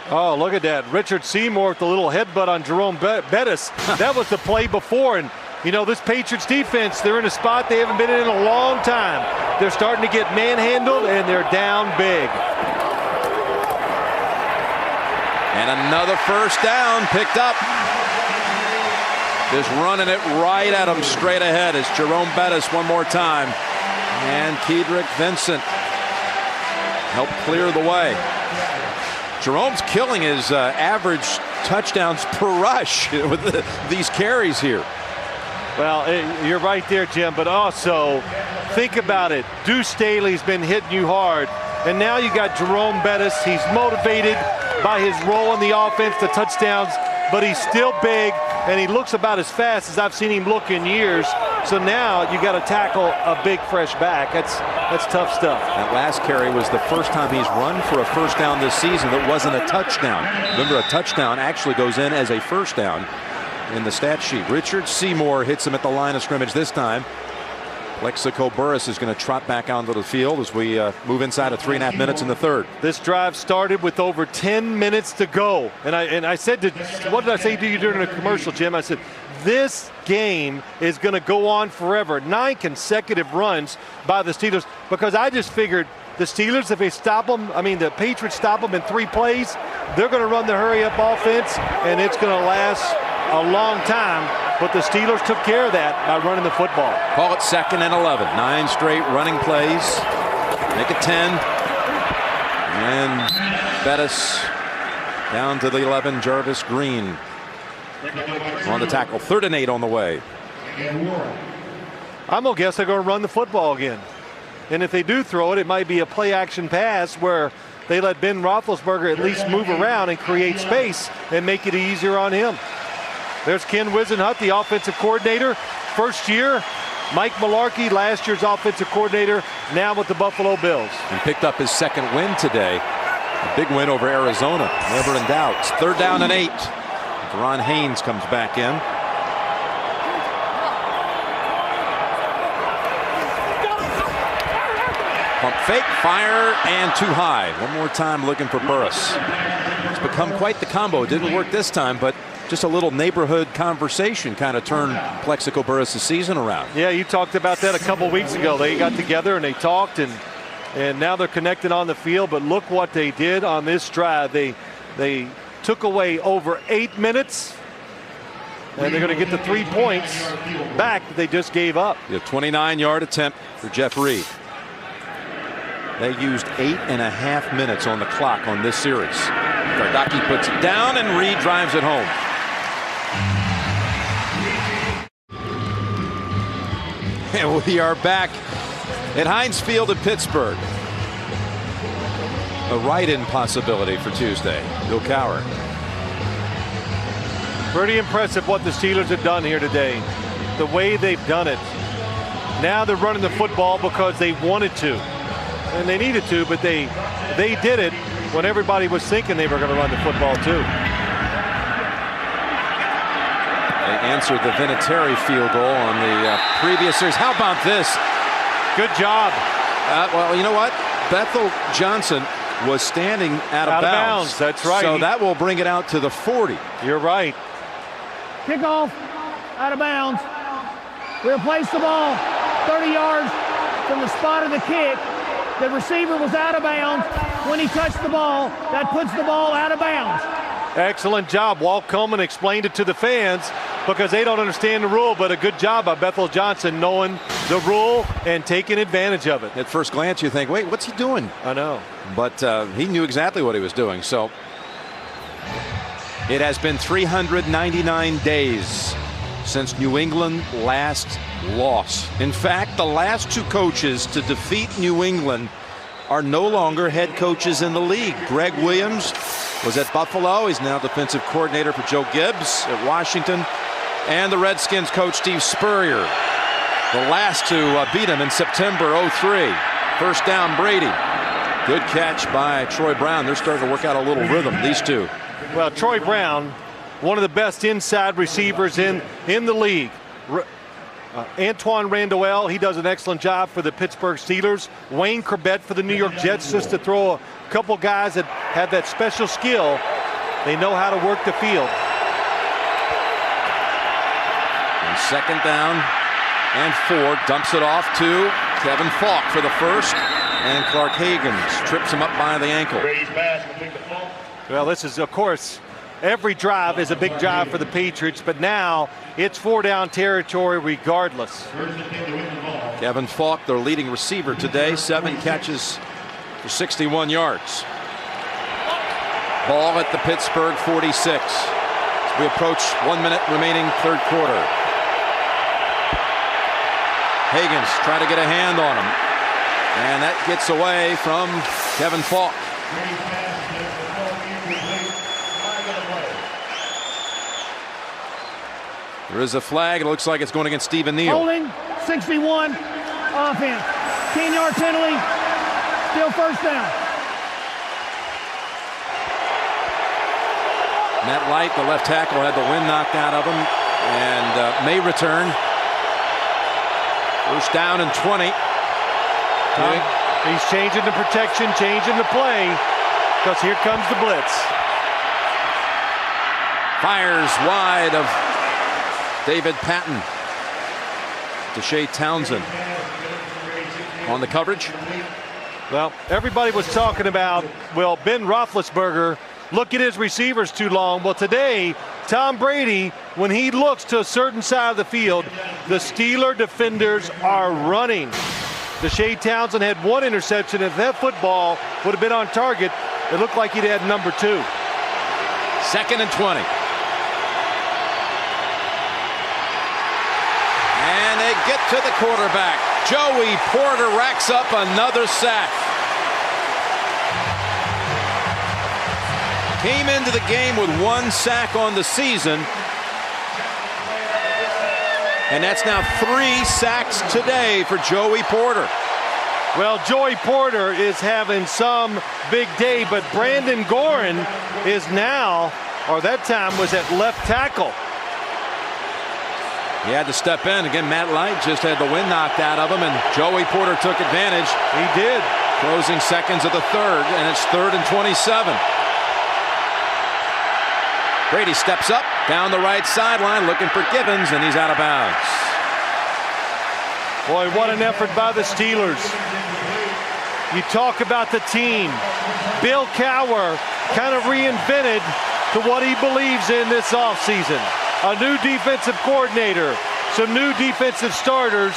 Oh, look at that. Richard Seymour with the little headbutt on Jerome Bettis. That was the play before. And, you know, this Patriots defense, they're in a spot they haven't been in a long time. They're starting to get manhandled, and they're down big. And another 1st down picked up. Just running it right at him straight ahead is Jerome Bettis one more time. And Kedrick Vincent helped clear the way. Jerome's killing his average touchdowns per rush with these carries here. Well, you're right there, Jim, but also think about it. Deuce Staley's been hitting you hard, and now you got Jerome Bettis. He's motivated by his role in the offense, the touchdowns, but he's still big, and he looks about as fast as I've seen him look in years. So now you got to tackle a big fresh back. That's tough stuff. That last carry was the first time he's run for a 1st down this season that wasn't a touchdown. Remember, a touchdown actually goes in as a 1st down in the stat sheet. Richard Seymour hits him at the line of scrimmage this time. Plexico Burress is going to trot back onto the field as we move inside of 3.5 minutes in the 3rd. This drive started with over 10 minutes to go. And I said what did I say to you during the commercial, Jim? I said, this game is going to go on forever. 9 consecutive runs by the Steelers, because I just figured the Steelers, if they stop them, the Patriots stop them in 3 plays, they're going to run the hurry-up offense, and it's going to last a long time. But the Steelers took care of that by running the football. Call it 2nd and 11. 9 straight running plays. Make it 10. And Bettis down to the 11. Jarvis Green on the tackle. 3rd and 8 on the way. I'm going to guess they're going to run the football again. And if they do throw it, it might be a play-action pass where they let Ben Roethlisberger at least move around and create space and make it easier on him. There's Ken Wisenhunt, the offensive coordinator. First year, Mike Mularkey, last year's offensive coordinator, now with the Buffalo Bills. And picked up his 2nd win today. A big win over Arizona, never in doubt. It's 3rd down and 8. Deron Haynes comes back in. Pump fake, fire, and too high. One more time looking for Burress. It's become quite the combo. It didn't work this time, but just a little neighborhood conversation kind of turned Plexico Burress' season around. Yeah, you talked about that a couple weeks ago. They got together and they talked, and now they're connected on the field. But look what they did on this drive. They took away over 8 minutes, and they're going to get the 3 points back that they just gave up. The 29-yard attempt for Jeff Reed. They used 8.5 minutes on the clock on this series. Gardocki puts it down, and Reed drives it home. And we are back at Heinz Field in Pittsburgh. A write-in possibility for Tuesday. Bill Cowher. Pretty impressive what the Steelers have done here today. The way they've done it. Now they're running the football because they wanted to. And they needed to, but they did it when everybody was thinking they were going to run the football too. They answered the Vinatieri field goal on the previous series. How about this? Good job. Well, you know what? Bethel Johnson was standing out of bounds. That's right. So that will bring it out to the 40. You're right. Kickoff out of bounds. We'll place the ball 30 yards from the spot of the kick. The receiver was out of bounds when he touched the ball. That puts the ball out of bounds. Excellent job. Walt Coleman explained it to the fans. because they don't understand the rule, but a good job by Bethel Johnson knowing the rule and taking advantage of it. At first glance, you think, wait, what's he doing? I know. But he knew exactly what he was doing. So it has been 399 days since New England last lost. In fact, the last two coaches to defeat New England are no longer head coaches in the league. Greg Williams was at Buffalo. He's now defensive coordinator for Joe Gibbs at Washington. And the Redskins coach Steve Spurrier, the last to beat him in September '03. First down, Brady. Good catch by Troy Brown. They're starting to work out a little rhythm, these two. Well, Troy Brown, one of the best inside receivers in the league. Antoine Randall, he does an excellent job for the Pittsburgh Steelers. Wayne Corbett for the New York Jets, just to throw a couple guys that have that special skill. They know how to work the field. And second down and 4, dumps it off to Kevin Falk for the first, and Clark Hagans trips him up by the ankle. Well, this is, of course, every drive is a big drive for the Patriots, but now it's 4-down territory regardless. Kevin Falk, their leading receiver today, 7 catches for 61 yards. Ball at the Pittsburgh 46. As we approach 1 minute remaining third quarter. Hagans trying to get a hand on him, and that gets away from Kevin Falk. There is a flag. It looks like it's going against Stephen Neal. Holding, 61, offense. 10-yard penalty, still first down. Matt Light, the left tackle, had the wind knocked out of him and may return. First down and 20. He's changing the protection, changing the play, because here comes the blitz. Fires wide of David Patton to Shea Townsend on the coverage. Well, everybody was talking about, well, Ben Roethlisberger, look at his receivers too long. Well, today, Tom Brady, when he looks to a certain side of the field, the Steeler defenders are running. Shea Townsend had 1 interception. If that football would have been on target, it looked like he'd had number 2. Second and 20. And they get to the quarterback. Joey Porter racks up another sack. Came into the game with 1 sack on the season. And that's now 3 sacks today for Joey Porter. Well, Joey Porter is having some big day, but Brandon Gorin is now, or that time was at left tackle. He had to step in. Again, Matt Light just had the wind knocked out of him, and Joey Porter took advantage. He did. Closing seconds of the third, and it's 3rd and 27. Brady steps up down the right sideline looking for Gibbons, and he's out of bounds. Boy, what an effort by the Steelers. You talk about the team. Bill Cowher kind of reinvented to what he believes in this offseason. A new defensive coordinator, some new defensive starters.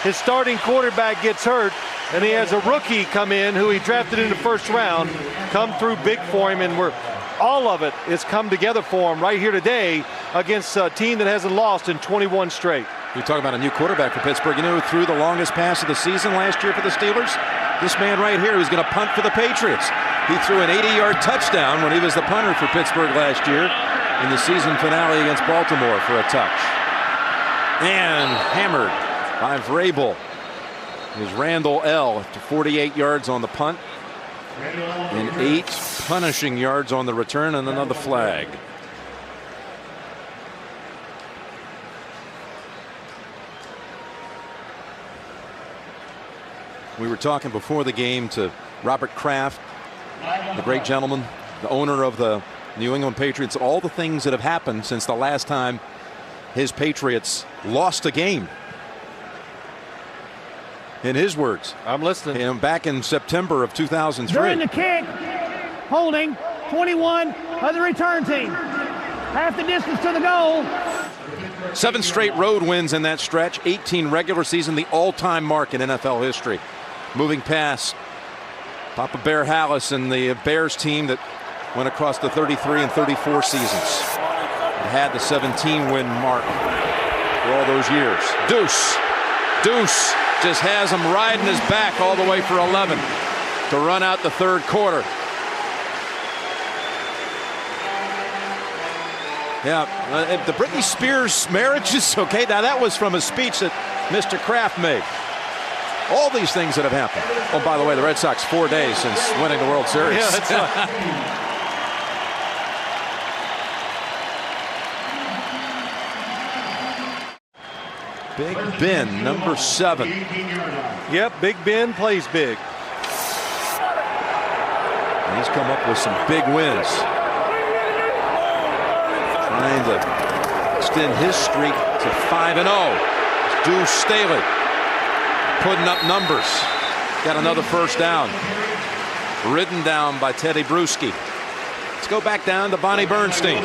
His starting quarterback gets hurt, and he has a rookie come in who he drafted in the first round, come through big for him, and all of it has come together for him right here today against a team that hasn't lost in 21 straight. You talk about a new quarterback for Pittsburgh. You know who threw the longest pass of the season last year for the Steelers? This man right here who's going to punt for the Patriots. He threw an 80-yard touchdown when he was the punter for Pittsburgh last year in the season finale against Baltimore for a touch. And hammered by Vrabel is Randall L. to 48 yards on the punt and 8 punishing yards on the return, and another flag. We were talking before the game to Robert Kraft, the great gentleman, the owner of the New England Patriots, all the things that have happened since the last time his Patriots lost a game. In his words, I'm listening. And back in September of 2003. During the kick, holding 21 of the return team. Half the distance to the goal. 7 straight road wins in that stretch, 18 regular season, the all-time mark in NFL history. Moving past Papa Bear Hallis and the Bears team that went across the 33 and 34 seasons. It had the 17-win mark for all those years. Deuce just has him riding his back all the way for 11 to run out the third quarter. Yeah, the Britney Spears marriages, okay, now that was from a speech that Mr. Kraft made. All these things that have happened. Oh, by the way, the Red Sox 4 days since winning the World Series. Yeah, that's right. Big Ben, number 7. Yep, Big Ben plays big. And he's come up with some big wins. Trying to extend his streak to 5-0. Deuce Staley putting up numbers. Got another first down. Ridden down by Teddy Bruschi. Let's go back down to Bonnie Bernstein.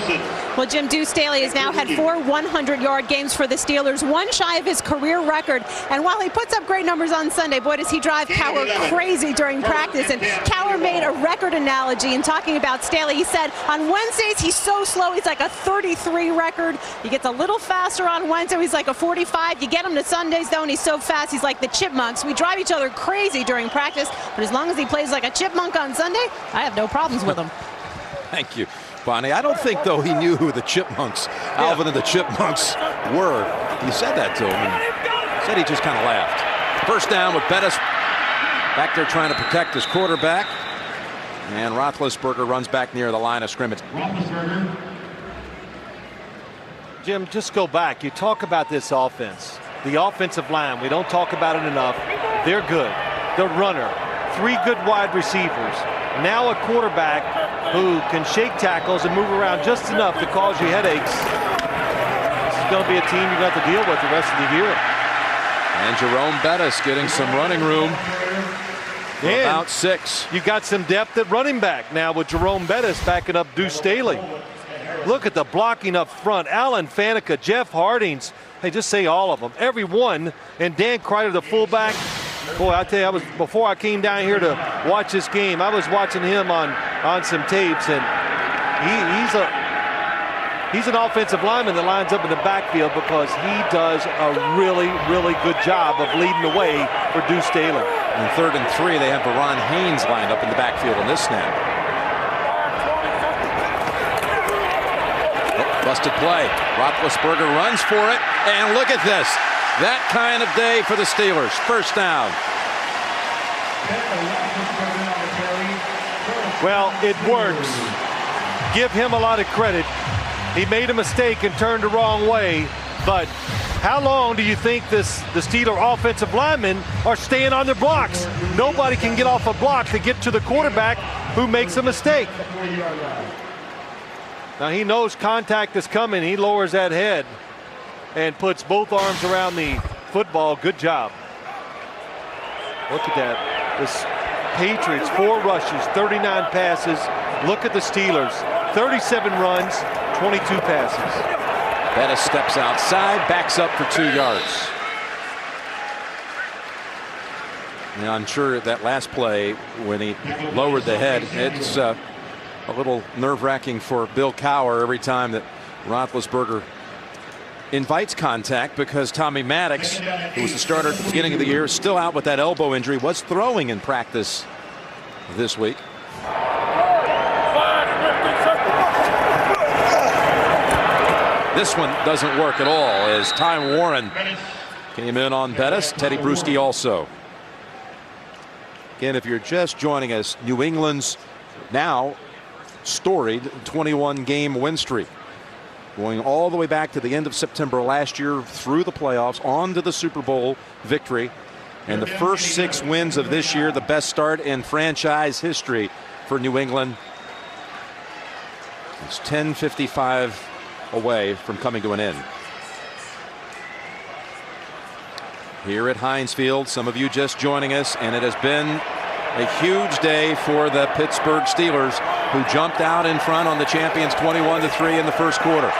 Well, Jim, Deuce Staley has now had 4 100-yard games for the Steelers, one shy of his career record. And while he puts up great numbers on Sunday, boy, does he drive Cowher crazy during practice. And Cowher made a record analogy in talking about Staley. He said on Wednesdays he's so slow, he's like a 33 record. He gets a little faster on Wednesday, he's like a 45. You get him to Sundays, though, and he's so fast, he's like the Chipmunks. We drive each other crazy during practice, but as long as he plays like a chipmunk on Sunday, I have no problems with him. Thank you, Bonnie. I don't think, though, he knew who the Chipmunks, Alvin and the Chipmunks, were. He said that to him, and said he just kind of laughed. First down with Bettis back there trying to protect his quarterback. And Roethlisberger runs back near the line of scrimmage. Jim, just go back. You talk about this offense. The offensive line, we don't talk about it enough. They're good. The runner, 3 good wide receivers. Now a quarterback who can shake tackles and move around just enough to cause you headaches. This is going to be a team you're going to have to deal with the rest of the year. And Jerome Bettis getting some running room. And about 6. You got some depth at running back now with Jerome Bettis backing up Deuce Staley. Look at the blocking up front. Alan Faneca, Jeff Hardings. Hey, just say all of them. Every one. And Dan Kreider, the fullback. Boy, I tell you, before I came down here to watch this game, I was watching him on some tapes, and he's an offensive lineman that lines up in the backfield because he does a really, really good job of leading the way for Deuce Staley. In 3rd and 3, they have Baron Haynes lined up in the backfield on this snap. Busted play. Roethlisberger runs for it, and look at this. That kind of day for the Steelers. First down. Well, it works. Give him a lot of credit. He made a mistake and turned the wrong way. But how long do you think the Steeler offensive linemen are staying on their blocks? Nobody can get off a block to get to the quarterback who makes a mistake. Now he knows contact is coming. He lowers that head and puts both arms around the football. Good job. Look at that. This Patriots, 4 rushes, 39 passes. Look at the Steelers. 37 runs, 22 passes. Bettis steps outside, backs up for 2 yards. Now, I'm sure that last play when he lowered the head, it's a little nerve-wracking for Bill Cowher every time that Roethlisberger invites contact, because Tommy Maddox, who was the starter at the beginning of the year, is still out with that elbow injury, was throwing in practice this week. This one doesn't work at all as Ty Warren came in on Bettis. Teddy Bruschi also. Again, if you're just joining us, New England's now storied 21-game win streak, going all the way back to the end of September last year, through the playoffs, on to the Super Bowl victory. And the first 6 wins of this year, the best start in franchise history for New England. It's 10:55 away from coming to an end. Here at Heinz Field, some of you just joining us, and it has been a huge day for the Pittsburgh Steelers, who jumped out in front on the champions 21-3 in the first quarter.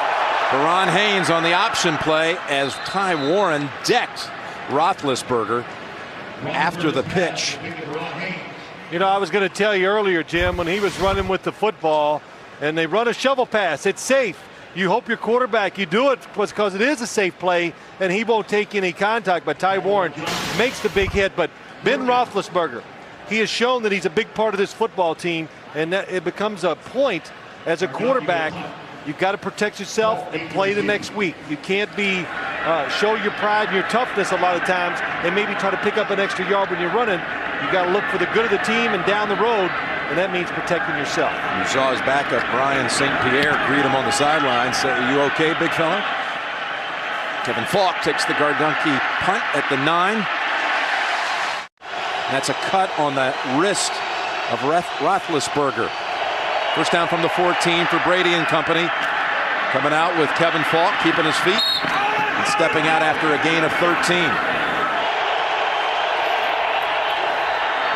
Ron Haynes on the option play as Ty Warren decked Roethlisberger after the pitch. You know, I was going to tell you earlier, Jim, when he was running with the football and they run a shovel pass, it's safe. You hope your quarterback, you do it because it is a safe play and he won't take any contact. But Ty Warren makes the big hit. But Ben Roethlisberger, he has shown that he's a big part of this football team, and that it becomes a point as a quarterback. You've got to protect yourself and play the next week. You can't be show your pride and your toughness a lot of times and maybe try to pick up an extra yard when you're running. You got to look for the good of the team and down the road, and that means protecting yourself. You saw his backup, Brian St. Pierre, greet him on the sideline. Say, "Are you okay, big fella?" Kevin Falk takes the Gardunky punt at the 9. That's a cut on the wrist of Roethlisberger. First down from the 14 for Brady and company. Coming out with Kevin Falk, keeping his feet and stepping out after a gain of 13.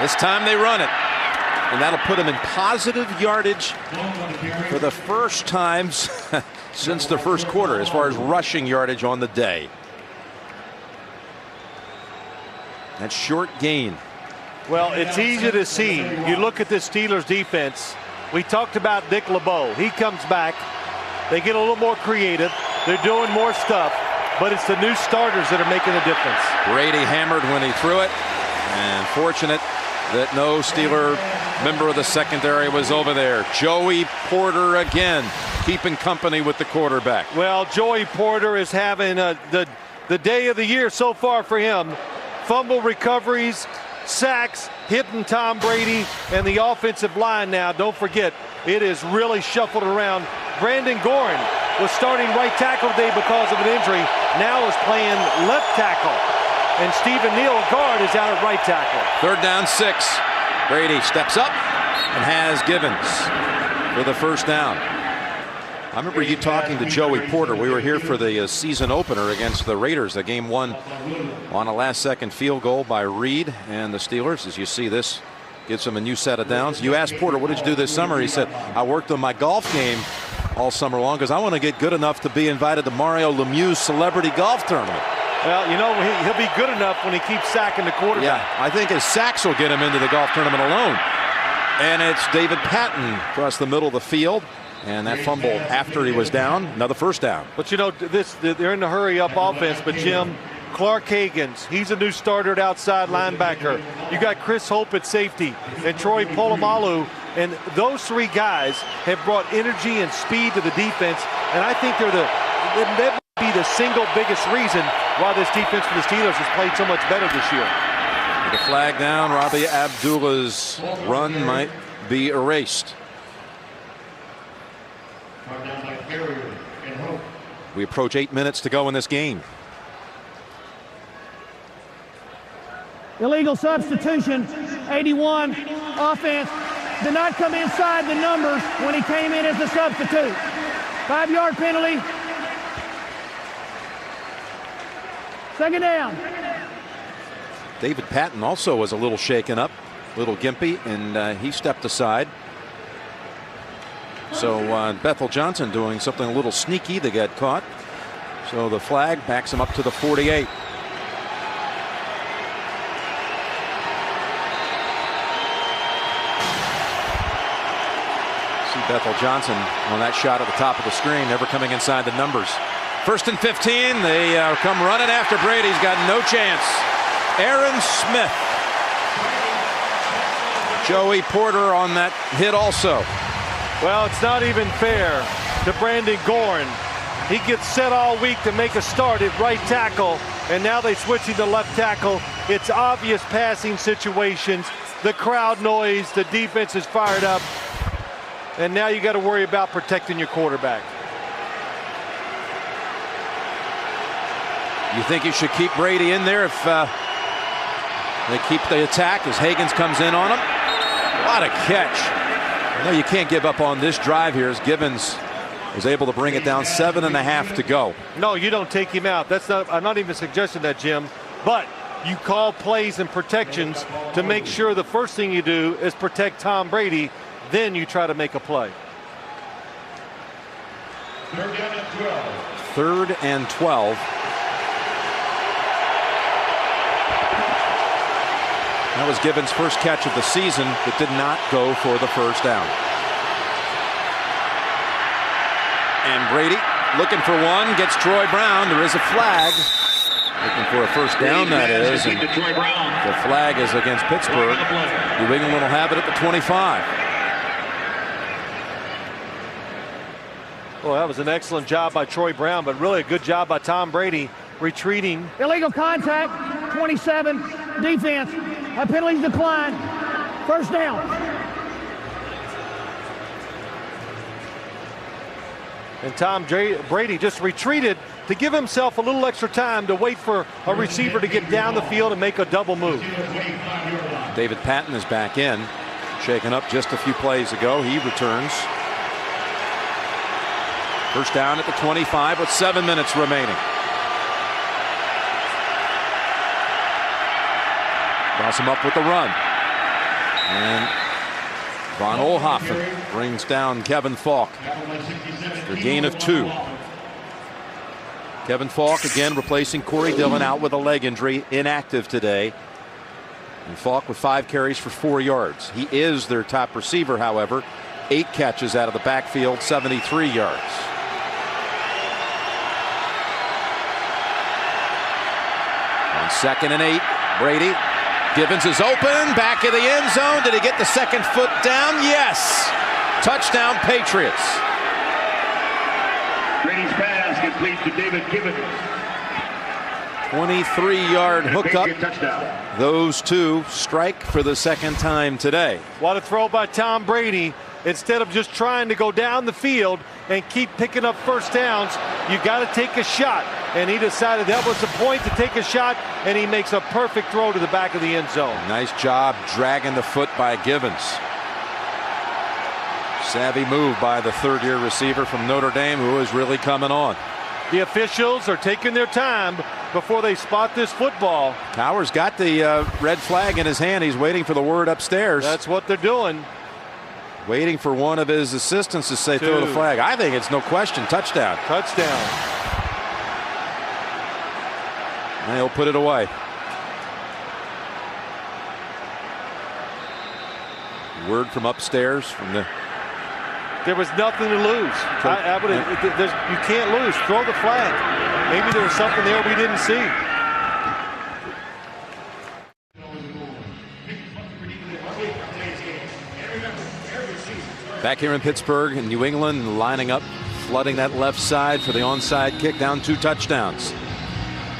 This time they run it, and that'll put him in positive yardage for the first time since the first quarter as far as rushing yardage on the day. That short gain. Well, it's easy to see. You look at this Steelers defense. We talked about Dick LeBeau. He comes back. They get a little more creative. They're doing more stuff, but it's the new starters that are making a difference. Brady hammered when he threw it, and fortunate that no Steeler member of the secondary was over there. Joey Porter again keeping company with the quarterback. Well, Joey Porter is having the day of the year so far for him. Fumble recoveries, sacks, hitting Tom Brady, and the offensive line now, don't forget, it is really shuffled around. Brandon Gorin was starting right tackle today because of an injury, now is playing left tackle. And Stephen Neal, guard, is out at right tackle. 3rd down 6. Brady steps up and has Givens for the first down. I remember you talking to Joey Porter. We were here for the season opener against the Raiders. The game won on a last-second field goal by Reed and the Steelers. As you see, this gives him a new set of downs. You asked Porter, what did you do this summer? He said, I worked on my golf game all summer long because I want to get good enough to be invited to Mario Lemieux's celebrity golf tournament. Well, you know, he'll be good enough when he keeps sacking the quarterback. Yeah, I think his sacks will get him into the golf tournament alone. And it's David Patton across the middle of the field. And that fumble after he was down, another first down. But you know, they're in the hurry-up offense. But Jim, Clark Hagans, he's a new starter at outside linebacker. You got Chris Hope at safety and Troy Polamalu. And those 3 guys have brought energy and speed to the defense. And I think that might be the single biggest reason why this defense for the Steelers has played so much better this year. With the flag down, Robbie Abdullah's run might be erased. We approach 8 minutes to go in this game. Illegal substitution. 81 offense did not come inside the numbers when he came in as a substitute. 5-yard penalty. 2nd down. David Patton also was a little shaken up, a little gimpy, and he stepped aside. So Bethel Johnson doing something a little sneaky to get caught. So the flag backs him up to the 48. See Bethel Johnson on that shot at the top of the screen, never coming inside the numbers. 1st and 15. They come running after Brady. He's got no chance. Aaron Smith. Joey Porter on that hit also. Well, it's not even fair to Brandon Gorin. He gets set all week to make a start at right tackle, and now they switch him to left tackle. It's obvious passing situations. The crowd noise, the defense is fired up, and now you got to worry about protecting your quarterback. You think you should keep Brady in there if they keep the attack as Hagans comes in on him? What a catch. No, you can't give up on this drive here as Givens was able to bring it down 7.5 to go. No, you don't take him out. I'm not even suggesting that, Jim. But you call plays and protections to make sure the first thing you do is protect Tom Brady. Then you try to make a play. Third down and 12. 3rd and 12. That was Gibbons' first catch of the season that did not go for the first down. And Brady looking for one, gets Troy Brown. There is a flag. Looking for a first down, that is. And the flag is against Pittsburgh. New England will have it at the 25. Well, that was an excellent job by Troy Brown, but really a good job by Tom Brady retreating. Illegal contact, 27, defense. Penalties decline. First down. And Tom Brady just retreated to give himself a little extra time to wait for a receiver to get down the field and make a double move. David Patton is back in, shaken up just a few plays ago. He returns. First down at the 25 with 7 minutes remaining. Cross him up with the run. And Von Oelhoffen brings down Kevin Falk for a gain of 2. Kevin Falk again replacing Corey Dillon, out with a leg injury, inactive today. And Falk with 5 carries for 4 yards. He is their top receiver, however. 8 catches out of the backfield, 73 yards. On 2nd and 8, Brady. Gibbons is open, back of the end zone. Did he get the second foot down? Yes. Touchdown, Patriots. Brady's pass complete to David Gibbons. 23-yard hookup. Touchdown. Those two strike for the second time today. What a throw by Tom Brady. Instead of just trying to go down the field and keep picking up first downs, you got to take a shot. And he decided that was the point, to take a shot, and he makes a perfect throw to the back of the end zone. Nice job dragging the foot by Gibbons. Savvy move by the 3rd-year receiver from Notre Dame, who is really coming on. The officials are taking their time before they spot this football. Towers got the red flag in his hand. He's waiting for the word upstairs. That's what they're doing. Waiting for one of his assistants to say throw the flag. I think it's no question. Touchdown. Touchdown. And he'll put it away. Word from upstairs from the. There was nothing to lose. You can't lose. Throw the flag. Maybe there was something there we didn't see. Back here in Pittsburgh and New England, lining up, flooding that left side for the onside kick, down 2 touchdowns.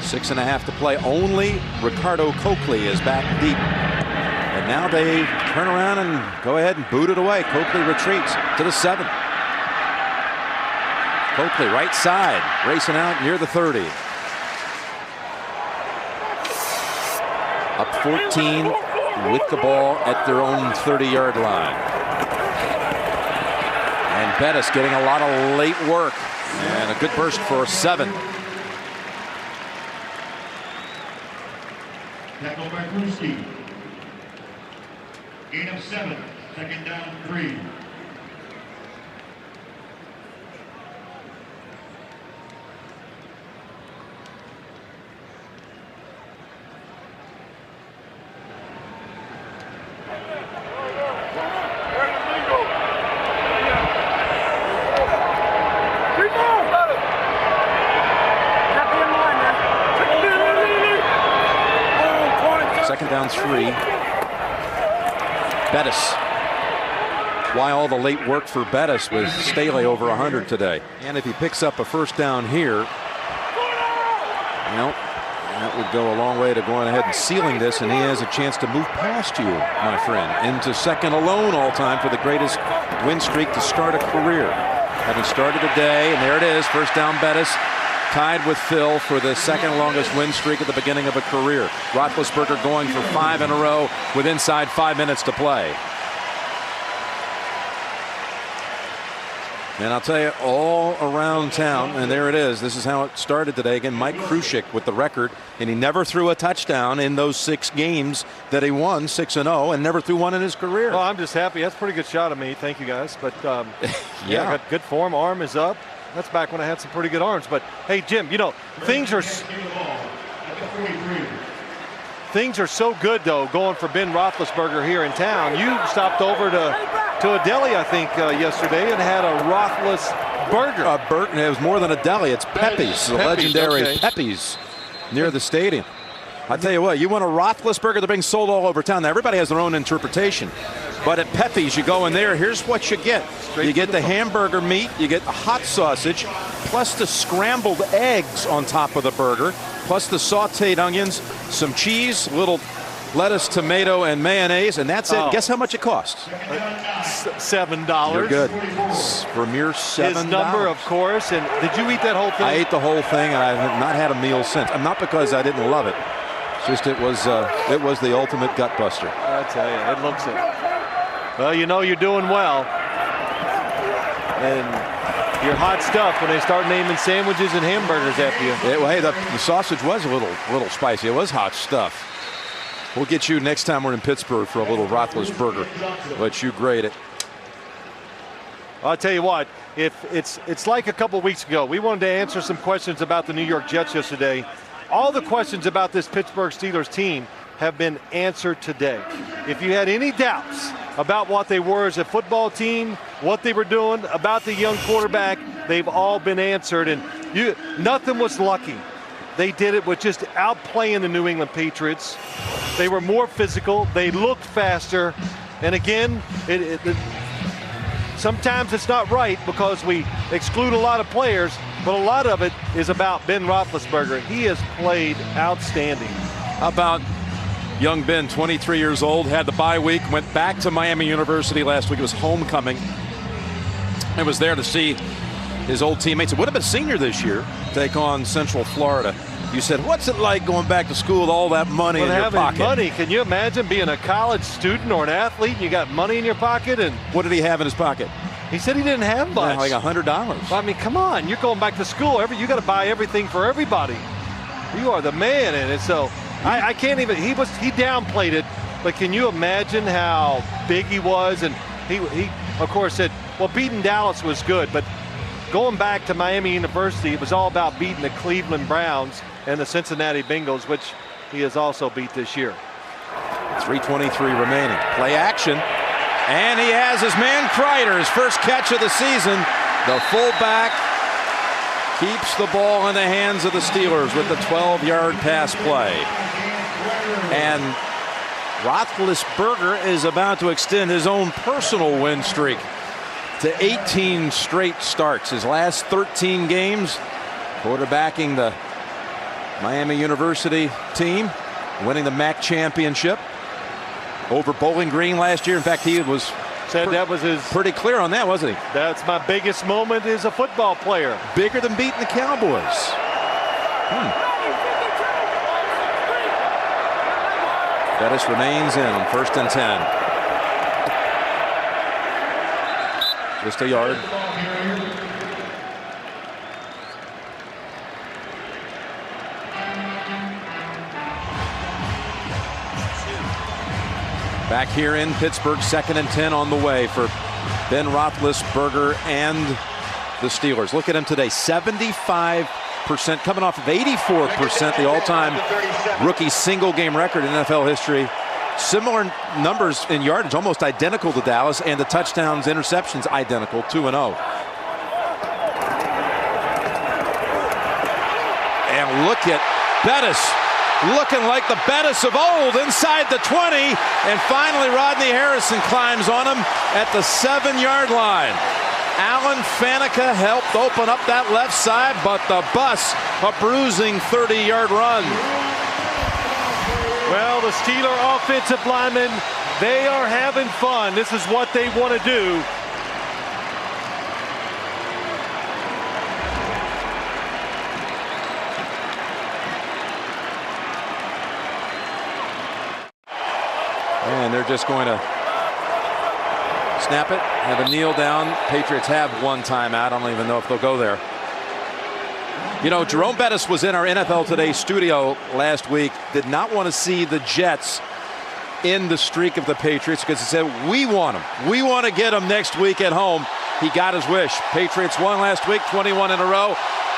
6.5 to play. Only Ricardo Coakley is back deep. And now they turn around and go ahead and boot it away. Coakley retreats to the 7. Coakley right side, racing out near the 30. Up 14 with the ball at their own 30-yard line. And Bettis getting a lot of late work. And a good burst for 7. Tackle by Brewski. Gain of 7. Second down, 3. Second down, 3. Bettis. Why all the late work for Bettis with Staley over 100 today. And if he picks up a first down here, well, that would go a long way to going ahead and sealing this, and he has a chance to move past you, my friend, into second alone all time for the greatest win streak to start a career. Having started the day, and there it is, first down Bettis. Tied with Phil for the second longest win streak at the beginning of a career. Roethlisberger going for 5 in a row with inside 5 minutes to play. And I'll tell you, all around town, and there it is. This is how it started today. Again, Mike Krushik with the record, and he never threw a touchdown in those 6 games that he won, 6-0, and never threw one in his career. Well, I'm just happy. That's a pretty good shot of me. Thank you, guys. But yeah, got good form. Arm is up. That's back when I had some pretty good arms. But hey, Jim, you know, things are so good though going for Ben Roethlisberger here in town. You stopped over to a deli, I think, yesterday and had a Roethlisberger. Burton, it was more than a deli. It's Pepe's, the legendary Pepe's near the stadium. I tell you what, you want a Roethlisberger, they're being sold all over town. Now, everybody has their own interpretation. But at Pepe's, you go in there, here's what you get. You get the hamburger meat, you get the hot sausage, plus the scrambled eggs on top of the burger, plus the sauteed onions, some cheese, little lettuce, tomato, and mayonnaise, and that's it. Guess how much it costs? $7. You're good. For mere $7. His number, of course. And did you eat that whole thing? I ate the whole thing, and I have not had a meal since. Not because I didn't love it. Just it was the ultimate gut buster. I tell you, it looks it. Well, you know you're doing well. And you're hot stuff when they start naming sandwiches and hamburgers after you. Hey, the sausage was a little spicy. It was hot stuff. We'll get you next time we're in Pittsburgh for a little Roethlisberger. Let you grade it. I'll tell you what, if it's like a couple weeks ago, we wanted to answer some questions about the New York Jets yesterday. All the questions about this Pittsburgh Steelers team have been answered today. If you had any doubts about what they were as a football team, what they were doing, about the young quarterback, they've all been answered. And nothing was lucky. They did it with just outplaying the New England Patriots. They were more physical. They looked faster. And again, sometimes it's not right because we exclude a lot of players, but a lot of it is about Ben Roethlisberger. He has played outstanding. How about young Ben, 23 years old, had the bye week, went back to Miami University last week. It was homecoming. And was there to see his old teammates. It would have been senior this year, take on Central Florida. You said, what's it like going back to school with all that money in your pocket? Money. Can you imagine being a college student or an athlete and you got money in your pocket? And what did he have in his pocket? He said he didn't have much. Like $100. I mean, come on. You're going back to school. You got to buy everything for everybody. You are the man in it. So I can't even. He downplayed it. But can you imagine how big he was? And he of course said, well, beating Dallas was good, but going back to Miami University, it was all about beating the Cleveland Browns and the Cincinnati Bengals, which he has also beat this year. 3:23 remaining. Play action. And he has his man Kreider, his first catch of the season. The fullback keeps the ball in the hands of the Steelers with the 12-yard pass play. And Roethlisberger is about to extend his own personal win streak to 18 straight starts. His last 13 games quarterbacking the Miami University team, winning the MAC championship over Bowling Green last year. In fact, he was that was his pretty clear on that, wasn't he? That's my biggest moment as a football player. Bigger than beating the Cowboys. Bettis remains in on 1st and 10. Just a yard. Back here in Pittsburgh, 2nd and 10 on the way for Ben Roethlisberger and the Steelers. Look at him today, 75%, coming off of 84%, the all-time rookie single-game record in NFL history. Similar numbers in yardage, almost identical to Dallas, and the touchdowns, interceptions identical, 2-0. And look at Bettis, looking like the Bettis of old inside the 20, and finally Rodney Harrison climbs on him at the 7-yard line. Alan Faneca helped open up that left side, but the bus, a bruising 30-yard run. Well, the Steeler offensive linemen, they are having fun. This is what they want to do. And they're just going to snap it, have a kneel down. Patriots have one timeout. I don't even know if they'll go there. You know, Jerome Bettis was in our NFL Today studio last week, did not want to see the Jets in the streak of the Patriots because he said, we want them. We want to get them next week at home. he got his wish. Patriots won last week, 21 in a row,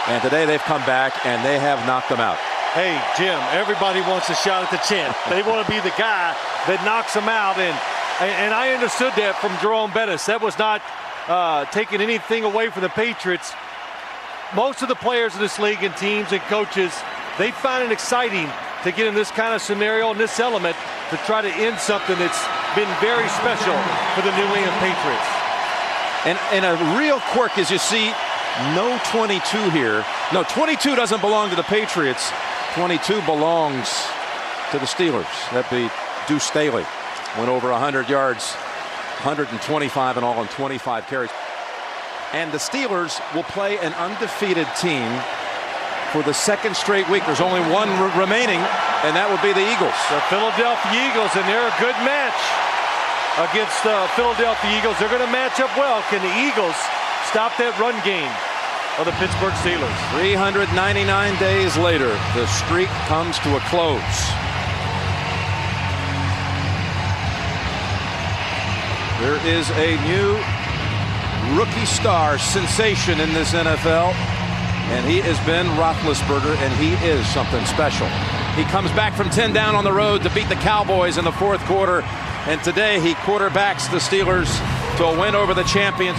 and today they've come back and they have knocked them out. Hey, Jim, everybody wants a shot at the chin. They want to be the guy that knocks them out, and I understood that from Jerome Bettis. That was not taking anything away from the Patriots. Most of the players in this league and teams and coaches, they find it exciting to get in this kind of scenario and this element to try to end something that's been very special for the New England Patriots. And a real quirk is you see no 22 here. No, 22 doesn't belong to the Patriots. 22 belongs to the Steelers. That'd be Deuce Staley. Went over 100 yards, 125 in all on 25 carries. And the Steelers will play an undefeated team for the second straight week. There's only one remaining, and that would be the Eagles. The Philadelphia Eagles, and they're a good match against the Philadelphia Eagles. They're going to match up well. Can the Eagles stop that run game of the Pittsburgh Steelers? 399 days later, the streak comes to a close. There is a new rookie star sensation in this NFL, and he is Ben Roethlisberger, and he is something special. He comes back from 10 down on the road to beat the Cowboys in the fourth quarter, and today he quarterbacks the Steelers to a win over the champions.